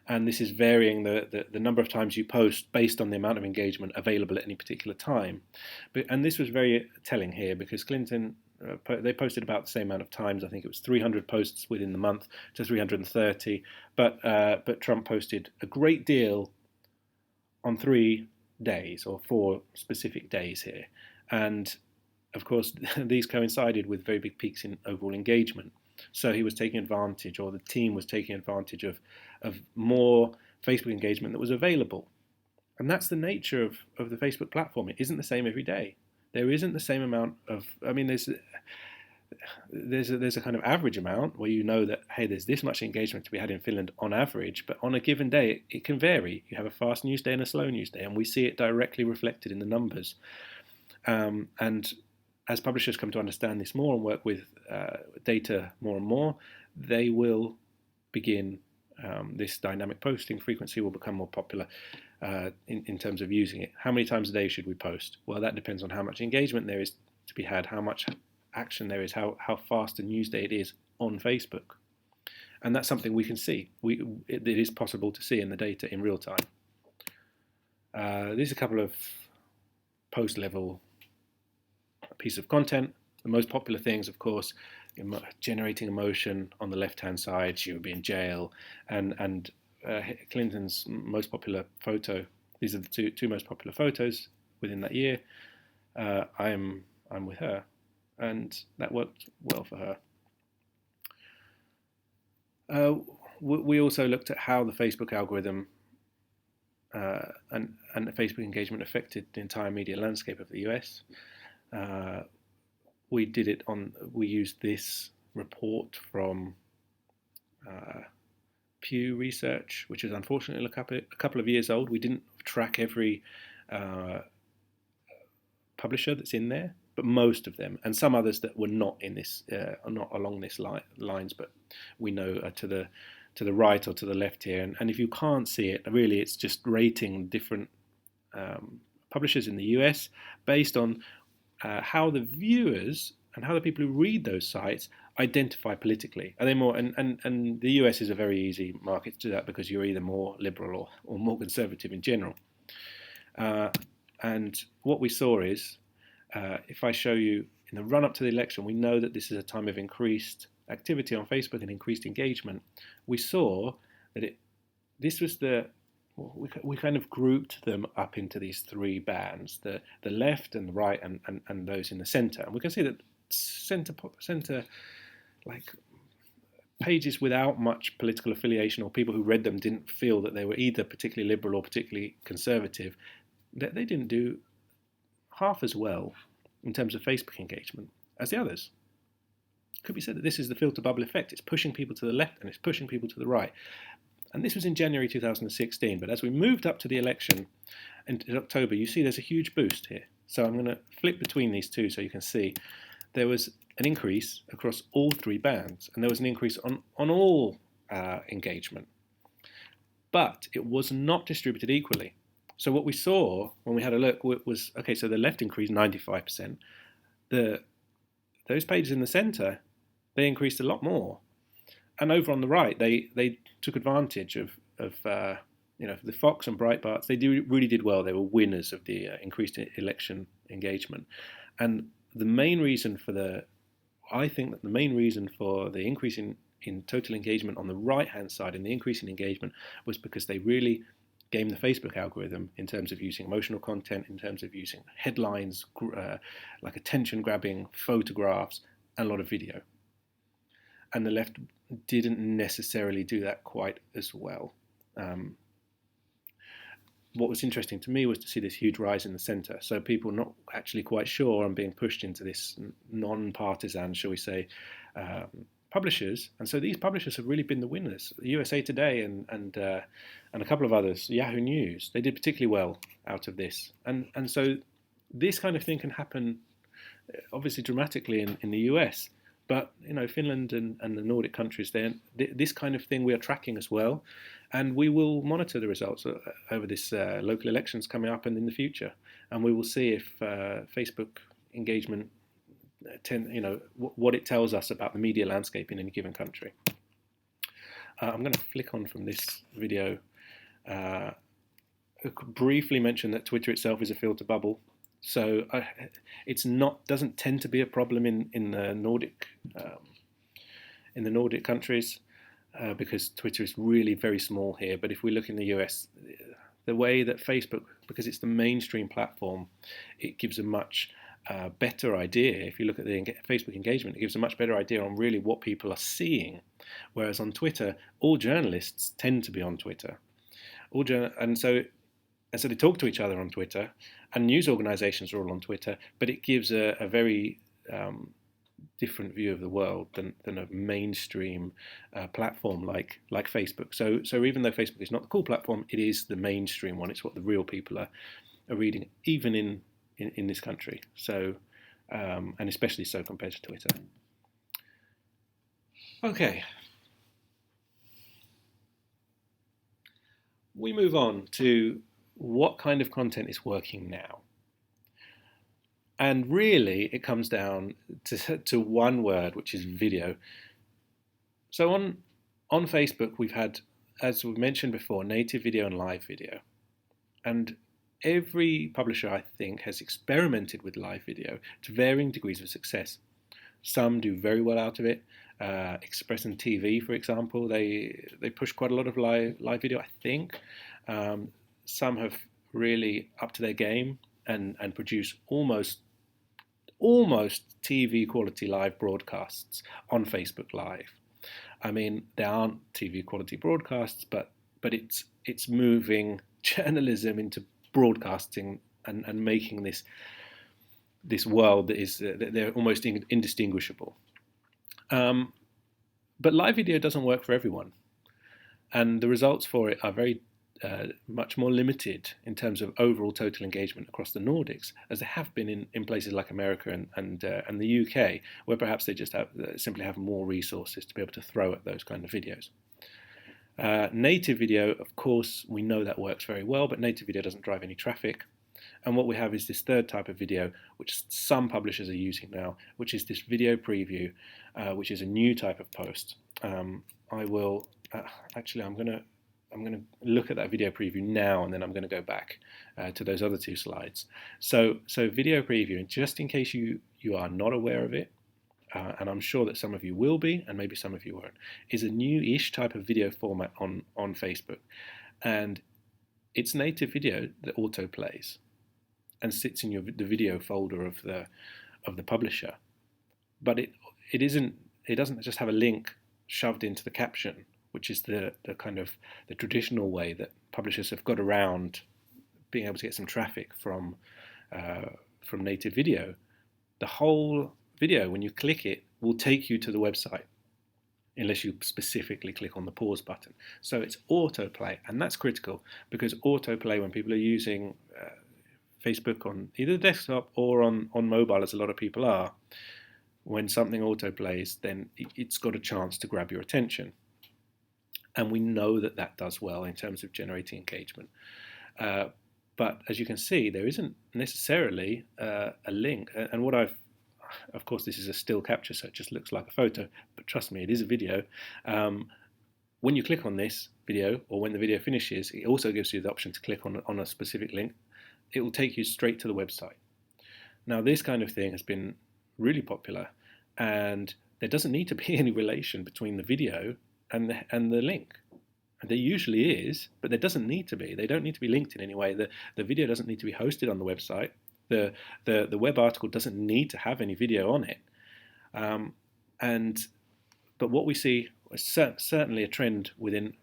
S1: And this is varying the number of times you post based on the amount of engagement available at any particular time. And this was very telling here because Clinton, they posted about the same amount of times. I think it was 300 posts within the month to 330. But Trump posted a great deal on 3 days or 4 specific days here. And of course, these coincided with very big peaks in overall engagement. So he was taking advantage, or the team was taking advantage of more Facebook engagement that was available. And that's the nature of the Facebook platform. It isn't the same every day. There isn't the same amount of, I mean, there's a kind of average amount where you know that, hey, there's this much engagement to be had in Finland on average, but on a given day, it can vary. You have a fast news day and a slow news day, and we see it directly reflected in the numbers. And as publishers come to understand this more and work with data more and more, they will begin, this dynamic posting frequency will become more popular in terms of using it. How many times a day should we post? Well, that depends on how much engagement there is to be had, how much action there is, how fast a news day it is on Facebook. And that's something we can see. It is possible to see in the data in real time. These are a couple of post-level piece of content. The most popular things, of course, generating emotion on the left-hand side. She would be in jail, and Clinton's most popular photo. These are the two most popular photos within that year. I'm with her, and that worked well for her. We also looked at how the Facebook algorithm and the Facebook engagement affected the entire media landscape of the US. We used this report from Pew Research, which is unfortunately a couple of years old. We didn't track every publisher that's in there, but most of them, and some others that were not in this, are not along this lines, but we know to the right or to the left here. And if you can't see it, really, it's just rating different publishers in the US based on how the viewers and how the people who read those sites identify politically. Are they more, and the US is a very easy market to do that because you're either more liberal or more conservative in general. And what we saw is, if I show you in the run up to the election, we know that this is a time of increased activity on Facebook and increased engagement. We saw that this was we kind of grouped them up into these 3 bands, the left and the right and those in the center. And we can see that center like pages without much political affiliation or people who read them didn't feel that they were either particularly liberal or particularly conservative, they didn't do half as well in terms of Facebook engagement as the others. It could be said that this is the filter bubble effect. It's pushing people to the left and it's pushing people to the right. And this was in January 2016, but as we moved up to the election in October, you see there's a huge boost here. So I'm going to flip between these two so you can see there was an increase across all 3 bands, and there was an increase on all engagement. But it was not distributed equally. So what we saw when we had a look was, okay, so the left increased 95%. Those pages in the center, they increased a lot more. And over on the right, they took advantage of the Fox and Breitbarts. They really did well. They were winners of the increased election engagement. And the main reason I think that the main reason for the increase in total engagement on the right-hand side and the increase in engagement was because they really game the Facebook algorithm in terms of using emotional content, in terms of using headlines, like attention-grabbing photographs, and a lot of video. And the left didn't necessarily do that quite as well. What was interesting to me was to see this huge rise in the centre. So people not actually quite sure and being pushed into this non-partisan, shall we say, publishers. And so these publishers have really been the winners. USA Today and a couple of others, Yahoo News, they did particularly well out of this. And so this kind of thing can happen, obviously dramatically in the US. But Finland and the Nordic countries, this kind of thing we are tracking as well, and we will monitor the results over this local elections coming up and in the future, and we will see if Facebook engagement, what it tells us about the media landscape in any given country. I'm going to flick on from this video. Briefly mention that Twitter itself is a filter bubble. So doesn't tend to be a problem in the Nordic countries because Twitter is really very small here. But if we look in the US, the way that Facebook, because it's the mainstream platform, it gives a much better idea. If you look at the Facebook engagement, it gives a much better idea on really what people are seeing. Whereas on Twitter, all journalists tend to be on Twitter. And so they talk to each other on Twitter, and news organisations are all on Twitter, but it gives a very different view of the world than a mainstream platform like Facebook. So even though Facebook is not the cool platform, it is the mainstream one. It's what the real people are reading, even in this country. So and especially so compared to Twitter. Okay. We move on to what kind of content is working now. And really, it comes down to one word, which is video. So on Facebook, we've had, as we mentioned before, native video and live video. And every publisher, I think, has experimented with live video to varying degrees of success. Some do very well out of it. Express and TV, for example, they push quite a lot of live video, I think. Some have really upped their game and produce almost TV quality live broadcasts on Facebook Live. I mean, there aren't TV quality broadcasts, but it's moving journalism into broadcasting and making this world that is they're almost indistinguishable. But live video doesn't work for everyone, and the results for it are very much more limited in terms of overall total engagement across the Nordics, as they have been in places like America and the UK, where perhaps they just simply have more resources to be able to throw at those kind of videos. Native video, of course, we know that works very well, but native video doesn't drive any traffic. And what we have is this third type of video, which some publishers are using now, which is this video preview, which is a new type of post. I will I'm going to look at that video preview now, and then I'm going to go back to those other two slides. So video preview, and just in case you are not aware of it, and I'm sure that some of you will be, and maybe some of you won't, is a new-ish type of video format on Facebook. And it's native video that auto plays and sits in the video folder of the publisher. But it doesn't just have a link shoved into the caption, which is the kind of the traditional way that publishers have got around being able to get some traffic from native video. The whole video, when you click it, will take you to the website, unless you specifically click on the pause button. So it's autoplay, and that's critical, because autoplay, when people are using Facebook on either desktop or on mobile, as a lot of people are, when something autoplays, then it's got a chance to grab your attention. And we know that does well in terms of generating engagement. But as you can see, there isn't necessarily a link. And what of course, this is a still capture, so it just looks like a photo, but trust me, it is a video. When you click on this video, or when the video finishes, it also gives you the option to click on a specific link. It will take you straight to the website. Now, this kind of thing has been really popular, and there doesn't need to be any relation between the video and the link. And there usually is, but there doesn't need to be. They don't need to be linked in any way. The video doesn't need to be hosted on the website. The web article doesn't need to have any video on it. But what we see is certainly a trend within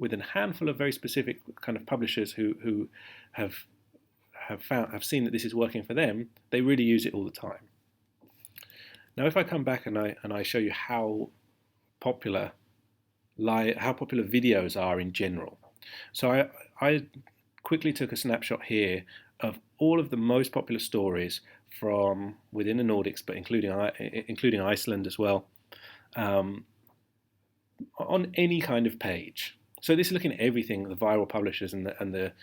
S1: a handful of very specific kind of publishers who have seen that this is working for them. They really use it all the time. Now, if I come back and I show you how popular videos are in general. So I quickly took a snapshot here of all of the most popular stories from within the Nordics, but including Iceland as well, on any kind of page. So this is looking at everything, the viral publishers and the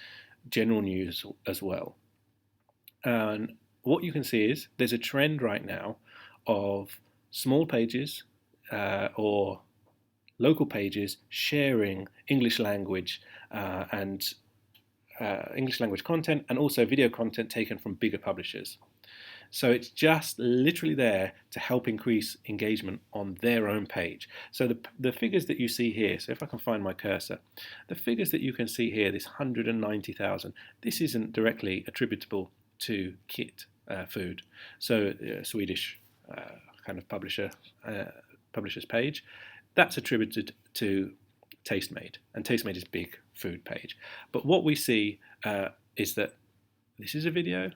S1: general news as well. And what you can see is there's a trend right now of small pages or local pages sharing English language and English language content, and also video content taken from bigger publishers. So it's just literally there to help increase engagement on their own page. So the figures that you see here, so if I can find my cursor, the figures that you can see here, this 190,000, this isn't directly attributable to Kit Food, so Swedish kind of publisher's page. That's attributed to Tastemade, and Tastemade is a big food page. But what we see is that this is a video,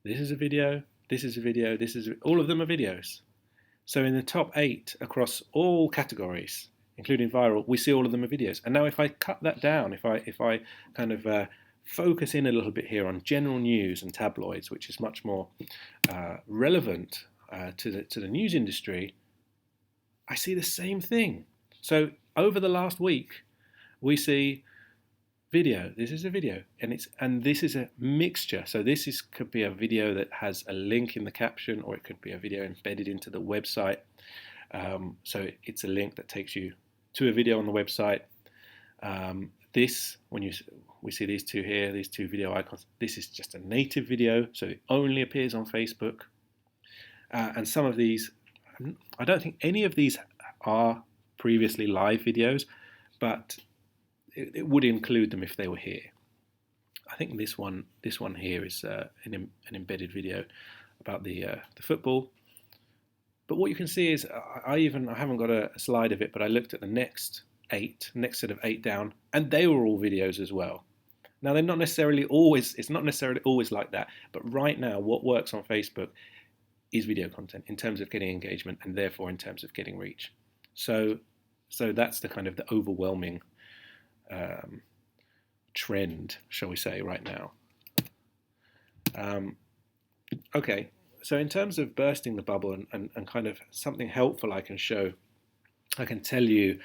S1: this is a video, this is a video, all of them are videos. So in the top 8 across all categories, including viral, we see all of them are videos. And now if I cut that down, if I kind of focus in a little bit here on general news and tabloids, which is much more relevant to the news industry, I see the same thing. So over the last week, we see video. This is a video, and this is a mixture. So could be a video that has a link in the caption, or it could be a video embedded into the website. So it's a link that takes you to a video on the website. We see these two here, these two video icons. This is just a native video, so it only appears on Facebook. And some of these, I don't think any of these are previously live videos, but it would include them if they were here. I think this one here is an embedded video about the football. But what you can see is I haven't got a slide of it, but I looked at the next set of 8 down, and they were all videos as well. Now it's not necessarily always like that, but right now what works on Facebook is video content in terms of getting engagement, and therefore in terms of getting reach. So that's the kind of the overwhelming trend, shall we say, right now. Okay, so in terms of bursting the bubble and kind of something helpful I can tell you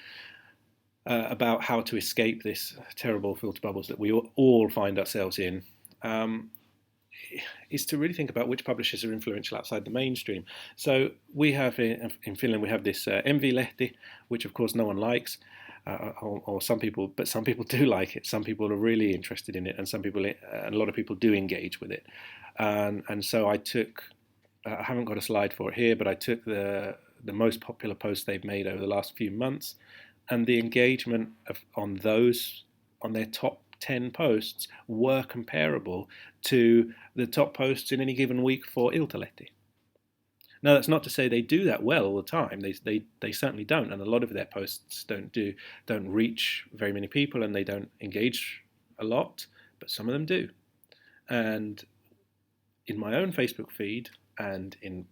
S1: about how to escape this terrible filter bubbles that we all find ourselves in, is to really think about which publishers are influential outside the mainstream. So we have in Finland, we have this MV-lehti, which of course no one likes, or some people do like it. Some people are really interested in it, and a lot of people do engage with it. And so I haven't got a slide for it here, but I took the most popular posts they've made over the last few months, and the engagement on their top 10 posts were comparable to the top posts in any given week for Iltalehti. Now, that's not to say they do that well all the time. They certainly don't, and a lot of their posts don't reach very many people, and they don't engage a lot, but some of them do. And in my own Facebook feed, and in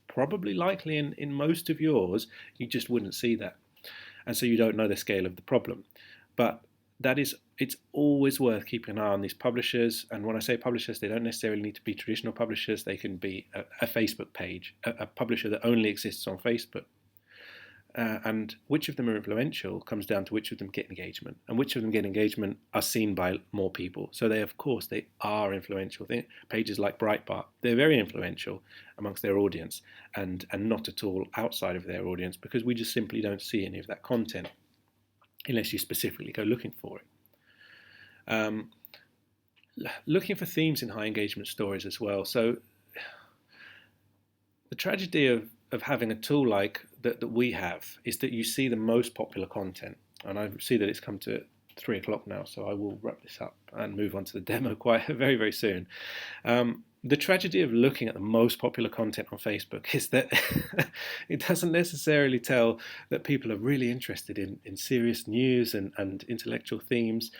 S1: probably likely in most of yours, you just wouldn't see that. And so you don't know the scale of the problem. But it's always worth keeping an eye on these publishers. And when I say publishers, they don't necessarily need to be traditional publishers. They can be a Facebook page, a publisher that only exists on Facebook. And which of them are influential comes down to which of them get engagement, and which of them get engagement are seen by more people. So they are influential. Pages like Breitbart, they're very influential amongst their audience, and not at all outside of their audience, because we just simply don't see any of that content unless you specifically go looking for it. Looking for themes in high engagement stories as well. So the tragedy of having a tool like that we have is that you see the most popular content. And I see that it's come to 3 o'clock now, so I will wrap this up and move on to the demo quite very, very soon. The tragedy of looking at the most popular content on Facebook is that it doesn't necessarily tell that people are really interested in serious news and intellectual themes.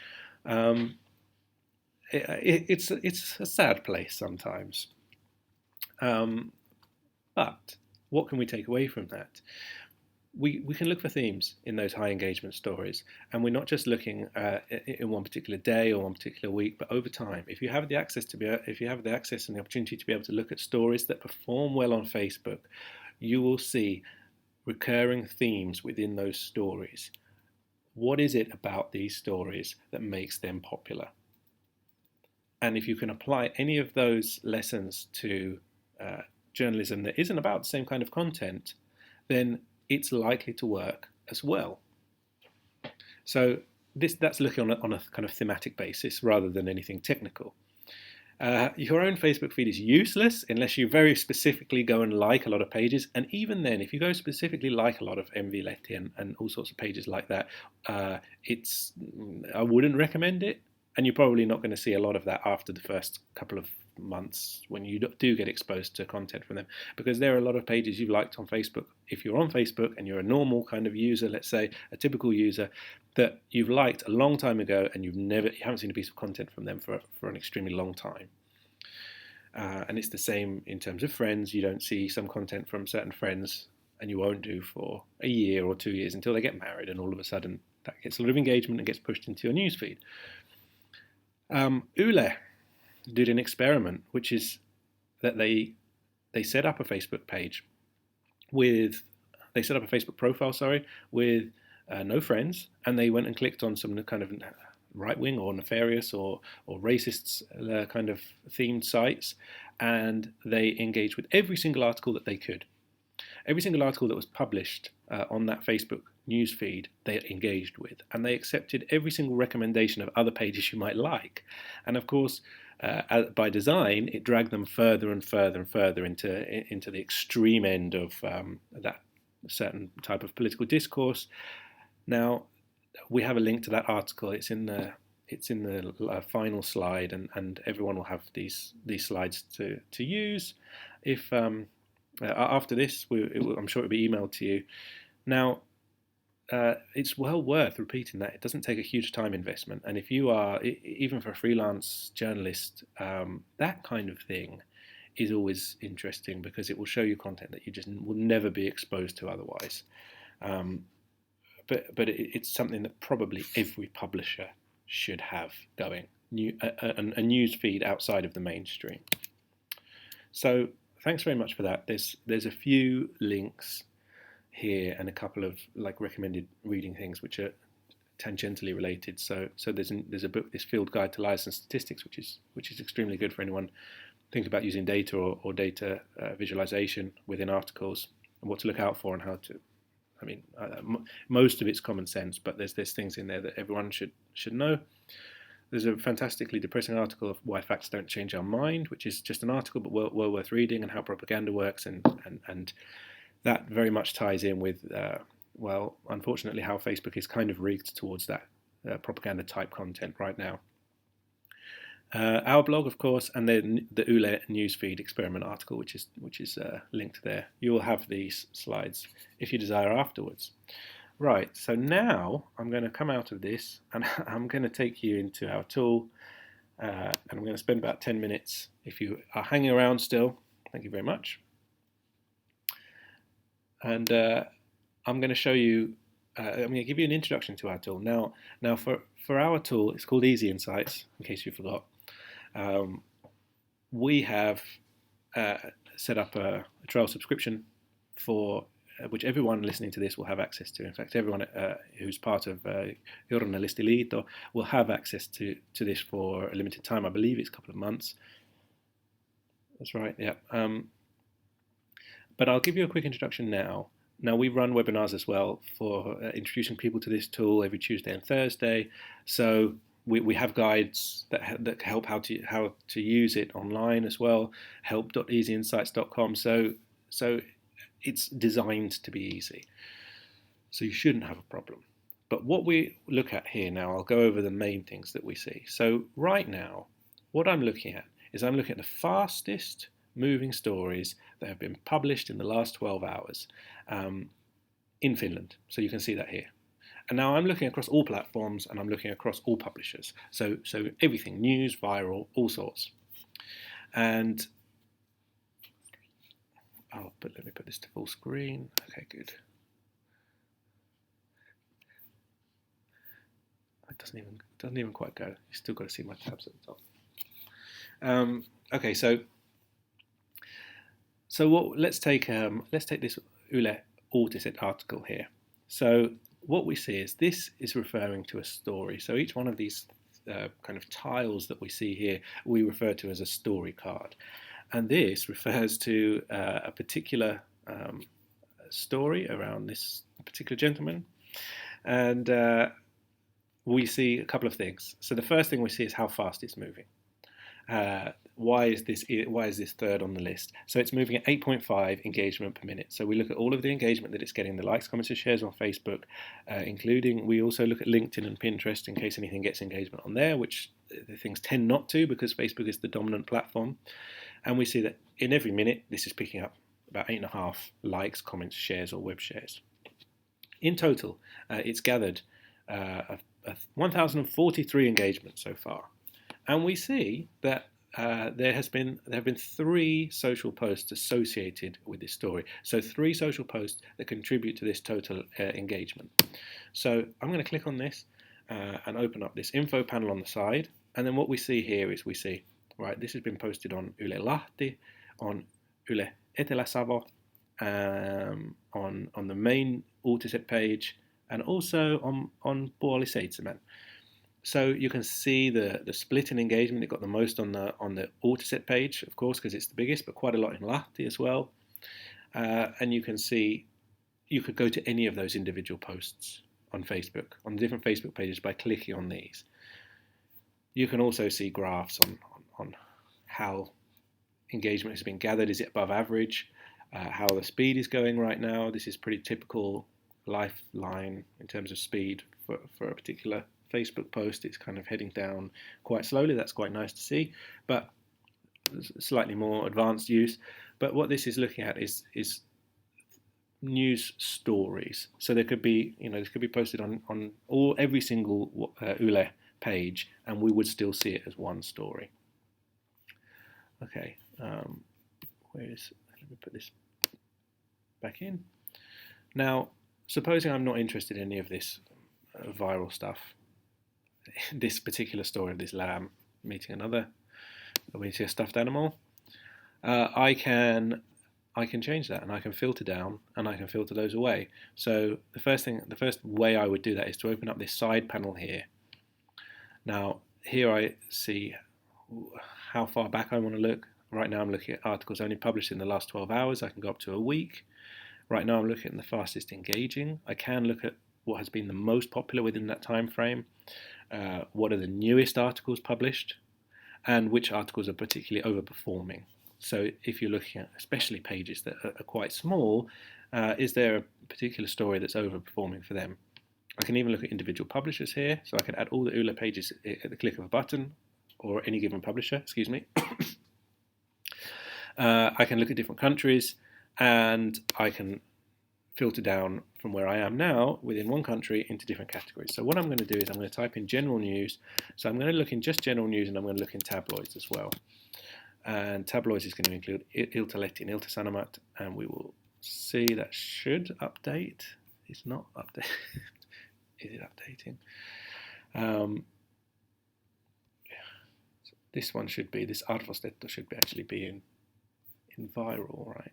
S1: It's a sad place sometimes. But what can we take away from that? We can look for themes in those high engagement stories, and we're not just looking in one particular day or one particular week, but over time. If you have the access and the opportunity to be able to look at stories that perform well on Facebook, you will see recurring themes within those stories. What is it about these stories that makes them popular? And if you can apply any of those lessons to journalism that isn't about the same kind of content, then it's likely to work as well. So that's looking on a kind of thematic basis rather than anything technical. Your own Facebook feed is useless unless you very specifically go and like a lot of pages. And even then, if you go specifically like a lot of MV-Lehti and all sorts of pages like that, I wouldn't recommend it. And you're probably not going to see a lot of that after the first couple of months when you do get exposed to content from them, because there are a lot of pages you've liked on Facebook. If you're on Facebook and you're a normal kind of user, let's say a typical user, that you've liked a long time ago and you haven't seen a piece of content from them for an extremely long time. And it's the same in terms of friends. You don't see some content from certain friends, and you won't do for a year or 2 years until they get married, and all of a sudden that gets a lot of engagement and gets pushed into your newsfeed. Yle did an experiment, which is that they set up a Facebook page they set up a Facebook profile, with no friends, and they went and clicked on some kind of right-wing or nefarious or racist kind of themed sites, and they engaged with every single article that they could. Every single article that was published on that Facebook newsfeed, they engaged with, and they accepted every single recommendation of other pages you might like. And of course, by design, it dragged them further and further and further into the extreme end of that certain type of political discourse. Now, we have a link to that article. It's in the final slide, and everyone will have these slides to use. If after this, I'm sure it'll be emailed to you. Now, it's well worth repeating that. It doesn't take a huge time investment, and if you are, even for a freelance journalist, that kind of thing is always interesting, because it will show you content that you just will never be exposed to otherwise. But it's something that probably every publisher should have going, a news feed outside of the mainstream. So thanks very much for that. There's a few links here and a couple of recommended reading things which are tangentially related. So there's a book, this Field Guide to Lies and Statistics, which is extremely good for anyone thinking about using data or data visualization within articles, and what to look out for and how to. I mean, most of it's common sense, but there's things in there that everyone should know. There's a fantastically depressing article of Why Facts Don't Change Our Mind, which is just an article but well worth reading, and how propaganda works, and that very much ties in with, unfortunately, how Facebook is kind of rigged towards that propaganda type content right now. Our blog, of course, and then the Yle newsfeed experiment article, which is linked there. You will have these slides if you desire afterwards. Right, so now I'm going to come out of this, and I'm going to take you into our tool, and I'm going to spend about 10 minutes. If you are hanging around still, thank you very much. And I'm going to show you, I'm going to give you an introduction to our tool. Now for our tool, it's called EzyInsights, in case you forgot. We have set up a trial subscription for which everyone listening to this will have access to. In fact, everyone who's part of Journalistiliitto will have access to this for a limited time. I believe it's a couple of months. That's right, yeah. But I'll give you a quick introduction now. Now, we run webinars as well for introducing people to this tool every Tuesday and Thursday. So we have guides that help how to use it online as well. help.EzyInsights.com. So it's designed to be easy. So you shouldn't have a problem. But what we look at here now, I'll go over the main things that we see. So right now, what I'm looking at is I'm looking at the fastest moving stories that have been published in the last 12 hours in Finland. So you can see that here. And now I'm looking across all platforms and I'm looking across all publishers. So everything, news, viral, all sorts. And let me put this to full screen. Okay, good. It doesn't even quite go. You still got to see my tabs at the top. Okay, so let's take this Yle Uutiset article here. So what we see is this is referring to a story. So each one of these kind of tiles that we see here, we refer to as a story card. And this refers to a particular story around this particular gentleman. And we see a couple of things. So the first thing we see is how fast it's moving. Why is this third on the list? So it's moving at 8.5 engagement per minute. So we look at all of the engagement that it's getting, the likes, comments, and shares on Facebook, including we also look at LinkedIn and Pinterest in case anything gets engagement on there, which the things tend not to because Facebook is the dominant platform. And we see that in every minute, this is picking up about 8.5 likes, comments, shares, or web shares. In total, it's gathered 1,043 engagements so far. And we see that there have been 3 social posts associated with this story. So 3 social posts that contribute to this total engagement. So I'm going to click on this and open up this info panel on the side. And then what we see here is right, this has been posted on Yle Lahti, on Yle Etelä-Savo, on the main Uutiset page, and also on Puoli Seitsemän. So you can see the split in engagement. It got the most on the Uutiset page, of course, because it's the biggest, but quite a lot in Lahti as well. And you can see you could go to any of those individual posts on Facebook, on different Facebook pages by clicking on these. You can also see graphs on how engagement has been gathered. Is it above average? How the speed is going right now. This is pretty typical lifeline in terms of speed for a particular Facebook post. It's kind of heading down quite slowly. That's quite nice to see, but slightly more advanced use. But what this is looking at is news stories. So there could be, this could be posted on every single Yle page, and we would still see it as one story. Okay, let me put this back in. Now, supposing I'm not interested in any of this viral stuff, this particular story of this lamb meeting a stuffed animal, I can change that, and I can filter down, and I can filter those away. So the first way I would do that is to open up this side panel here. Now here I see how far back I want to look. Right now I'm looking at articles only published in the last 12 hours. I can go up to a week. Right now I'm looking at the fastest engaging. I can look at what has been the most popular within that time frame. What are the newest articles published, and which articles are particularly overperforming. So if you're looking at especially pages that are quite small, is there a particular story that's overperforming for them? I can even look at individual publishers here, so I can add all the Yle pages at the click of a button, or any given publisher, excuse me. I can look at different countries, and I can filter down from where I am now within one country into different categories. So what I'm going to do is I'm going to type in general news. So I'm going to look in just general news, and I'm going to look in tabloids as well. And tabloids is going to include Iltalehti and Ilta-Sanomat, and we will see that should update. It's not updated. Is it updating? This one should be, this arvostettu should actually be in viral, right?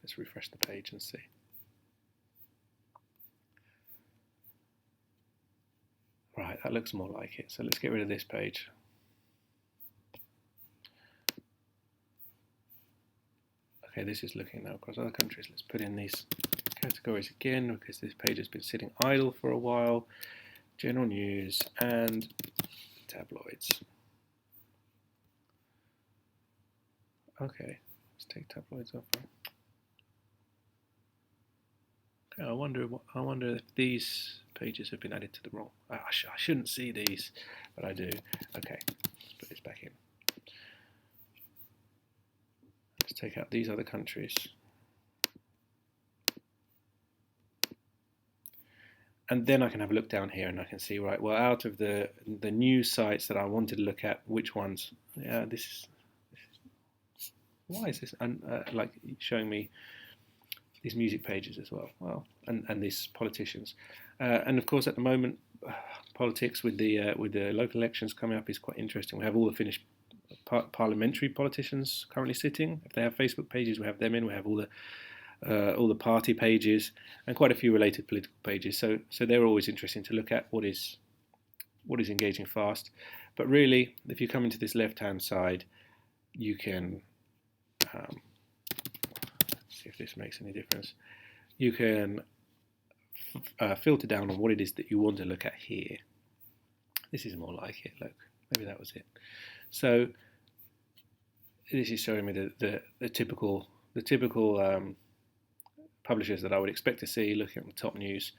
S1: Let's refresh the page and see. Right, that looks more like it. So let's get rid of this page. Okay, this is looking now across other countries. Let's put in these categories again because this page has been sitting idle for a while. General news and tabloids. Okay, let's take tabloids off. I wonder if these pages have been added to the wrong. I shouldn't see these, but I do. Okay, let's put this back in. Let's take out these other countries. And then I can have a look down here and I can see, right, well, out of the news sites that I wanted to look at, which ones? Yeah, why is this like showing me these music pages as well? Well, and these politicians, and of course at the moment, politics with the local elections coming up is quite interesting. We have all the Finnish parliamentary politicians currently sitting. If they have Facebook pages, we have them in. We have all the party pages and quite a few related political pages. So they're always interesting to look at. What is engaging fast, but really, if you come into this left-hand side, you can see if this makes any difference. You can filter down on what it is that you want to look at here. This is more like it. Look, maybe that was it. So this is showing me the typical publishers that I would expect to see, looking at the top news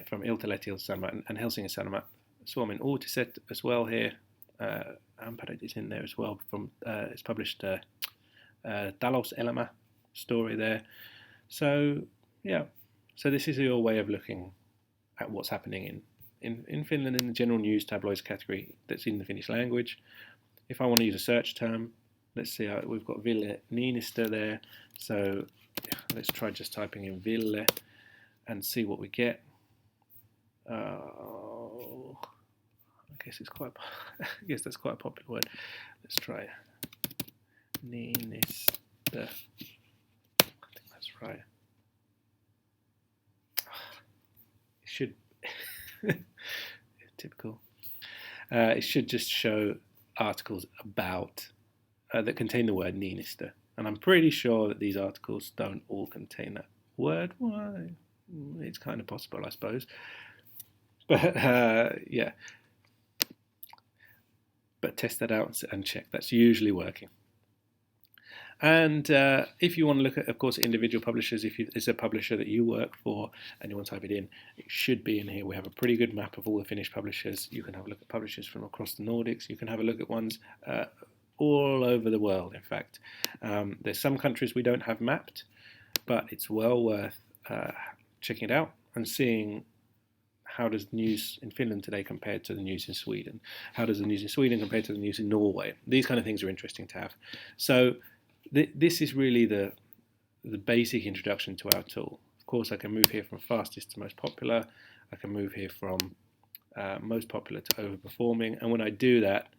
S1: from Iltalehti, Ilta-Sanomat, and Helsingin Sanomat. Suomen Uutiset as well here. Amparet is in there as well. It's published Talouselämä story there. So yeah, so this is your way of looking at what's happening in Finland in the general news tabloids category that's in the Finnish language. If I want to use a search term, let's see, we've got Ville Niinistö there. So let's try just typing in Ville and see what we get. I guess that's quite a popular word. Let's try Niinistö. I think that's right. It should typical. It should just show articles about that contain the word Niinistö, and I'm pretty sure that these articles don't all contain that word. Why? It's kind of possible, I suppose. But yeah. But test that out and check. That's usually working. And if you want to look at, of course, individual publishers, if it's a publisher that you work for and you want to type it in, it should be in here. We have a pretty good map of all the Finnish publishers. You can have a look at publishers from across the Nordics. You can have a look at ones all over the world, in fact. There's some countries we don't have mapped, but it's well worth checking it out and seeing how does news in Finland today compare to the news in Sweden? How does the news in Sweden compare to the news in Norway? These kind of things are interesting to have. So this is really the basic introduction to our tool. Of course, I can move here from fastest to most popular. I can move here from most popular to overperforming. And when I do that,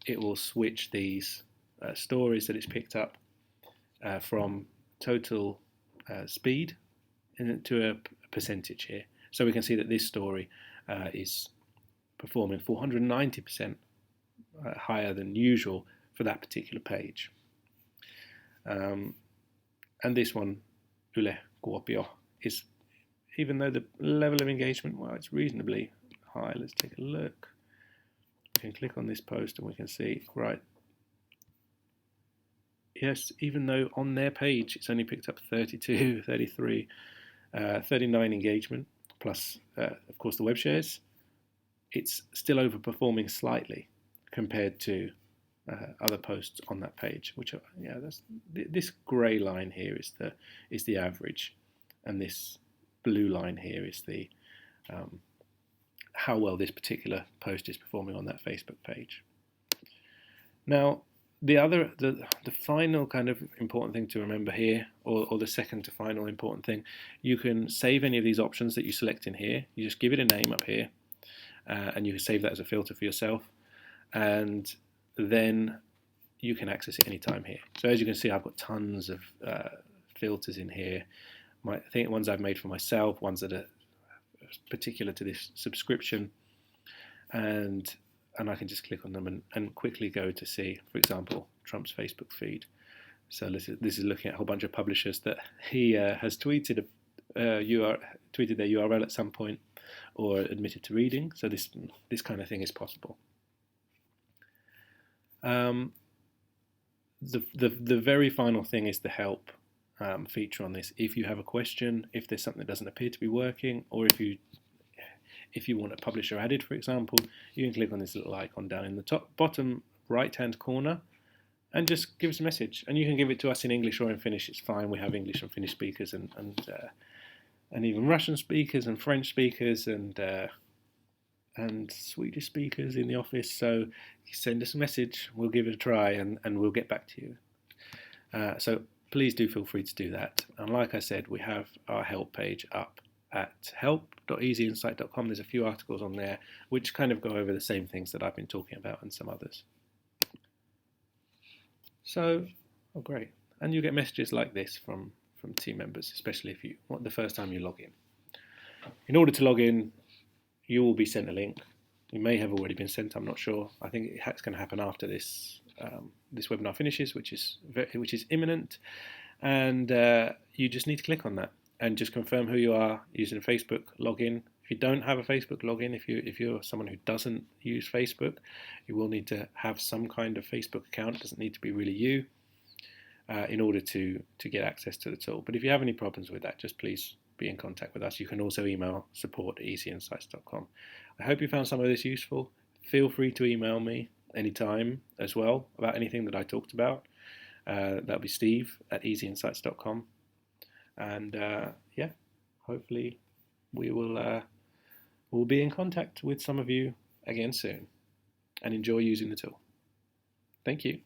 S1: it will switch these stories that it's picked up from total speed into a percentage here. So we can see that this story is performing 490% higher than usual for that particular page. And this one, Yle Kuopio, is, even though the level of engagement, well, it's reasonably high. Let's take a look. We can click on this post and we can see, right, yes, even though on their page it's only picked up 32, 33, 39 engagement, plus, of course, the web shares, it's still overperforming slightly compared to other posts on that page. Which are, yeah, this grey line here is the average, and this blue line here is the how well this particular post is performing on that Facebook page. Now, the final kind of important thing to remember here, or the second to final important thing, you can save any of these options that you select in here. You just give it a name up here, and you can save that as a filter for yourself, and then you can access it anytime here. So as you can see, I've got tons of filters in here. I think ones I've made for myself, ones that are particular to this subscription, and I can just click on them and quickly go to see, for example, Trump's Facebook feed. So this is looking at a whole bunch of publishers that he has tweeted their URL at some point or admitted to reading. So this kind of thing is possible. The very final thing is the help. feature on this. If you have a question, if there's something that doesn't appear to be working, or if you want a publisher added, for example, you can click on this little icon down in the top bottom right-hand corner and just give us a message. And you can give it to us in English or in Finnish. It's fine. We have English and Finnish speakers and even Russian speakers and French speakers and Swedish speakers in the office. So send us a message. We'll give it a try and we'll get back to you. So please do feel free to do that. And like I said, we have our help page up at help.EzyInsights.com. There's a few articles on there which kind of go over the same things that I've been talking about and some others. So, oh great. And you get messages like this from team members, especially if you want the first time you log in. In order to log in, you will be sent a link. You may have already been sent, I'm not sure. I think it's going to happen after this this webinar finishes, which is imminent. And you just need to click on that and just confirm who you are using a Facebook login. If you don't have a Facebook login, if you're someone who doesn't use Facebook, you will need to have some kind of Facebook account. It doesn't need to be really you in order to get access to the tool. But if you have any problems with that, just please be in contact with us. You can also email support@EzyInsights.com. I hope you found some of this useful. Feel free to email me anytime as well about anything that I talked about. That'll be steve@EzyInsights.com. And yeah, hopefully we will we'll be in contact with some of you again soon. And enjoy using the tool. Thank you.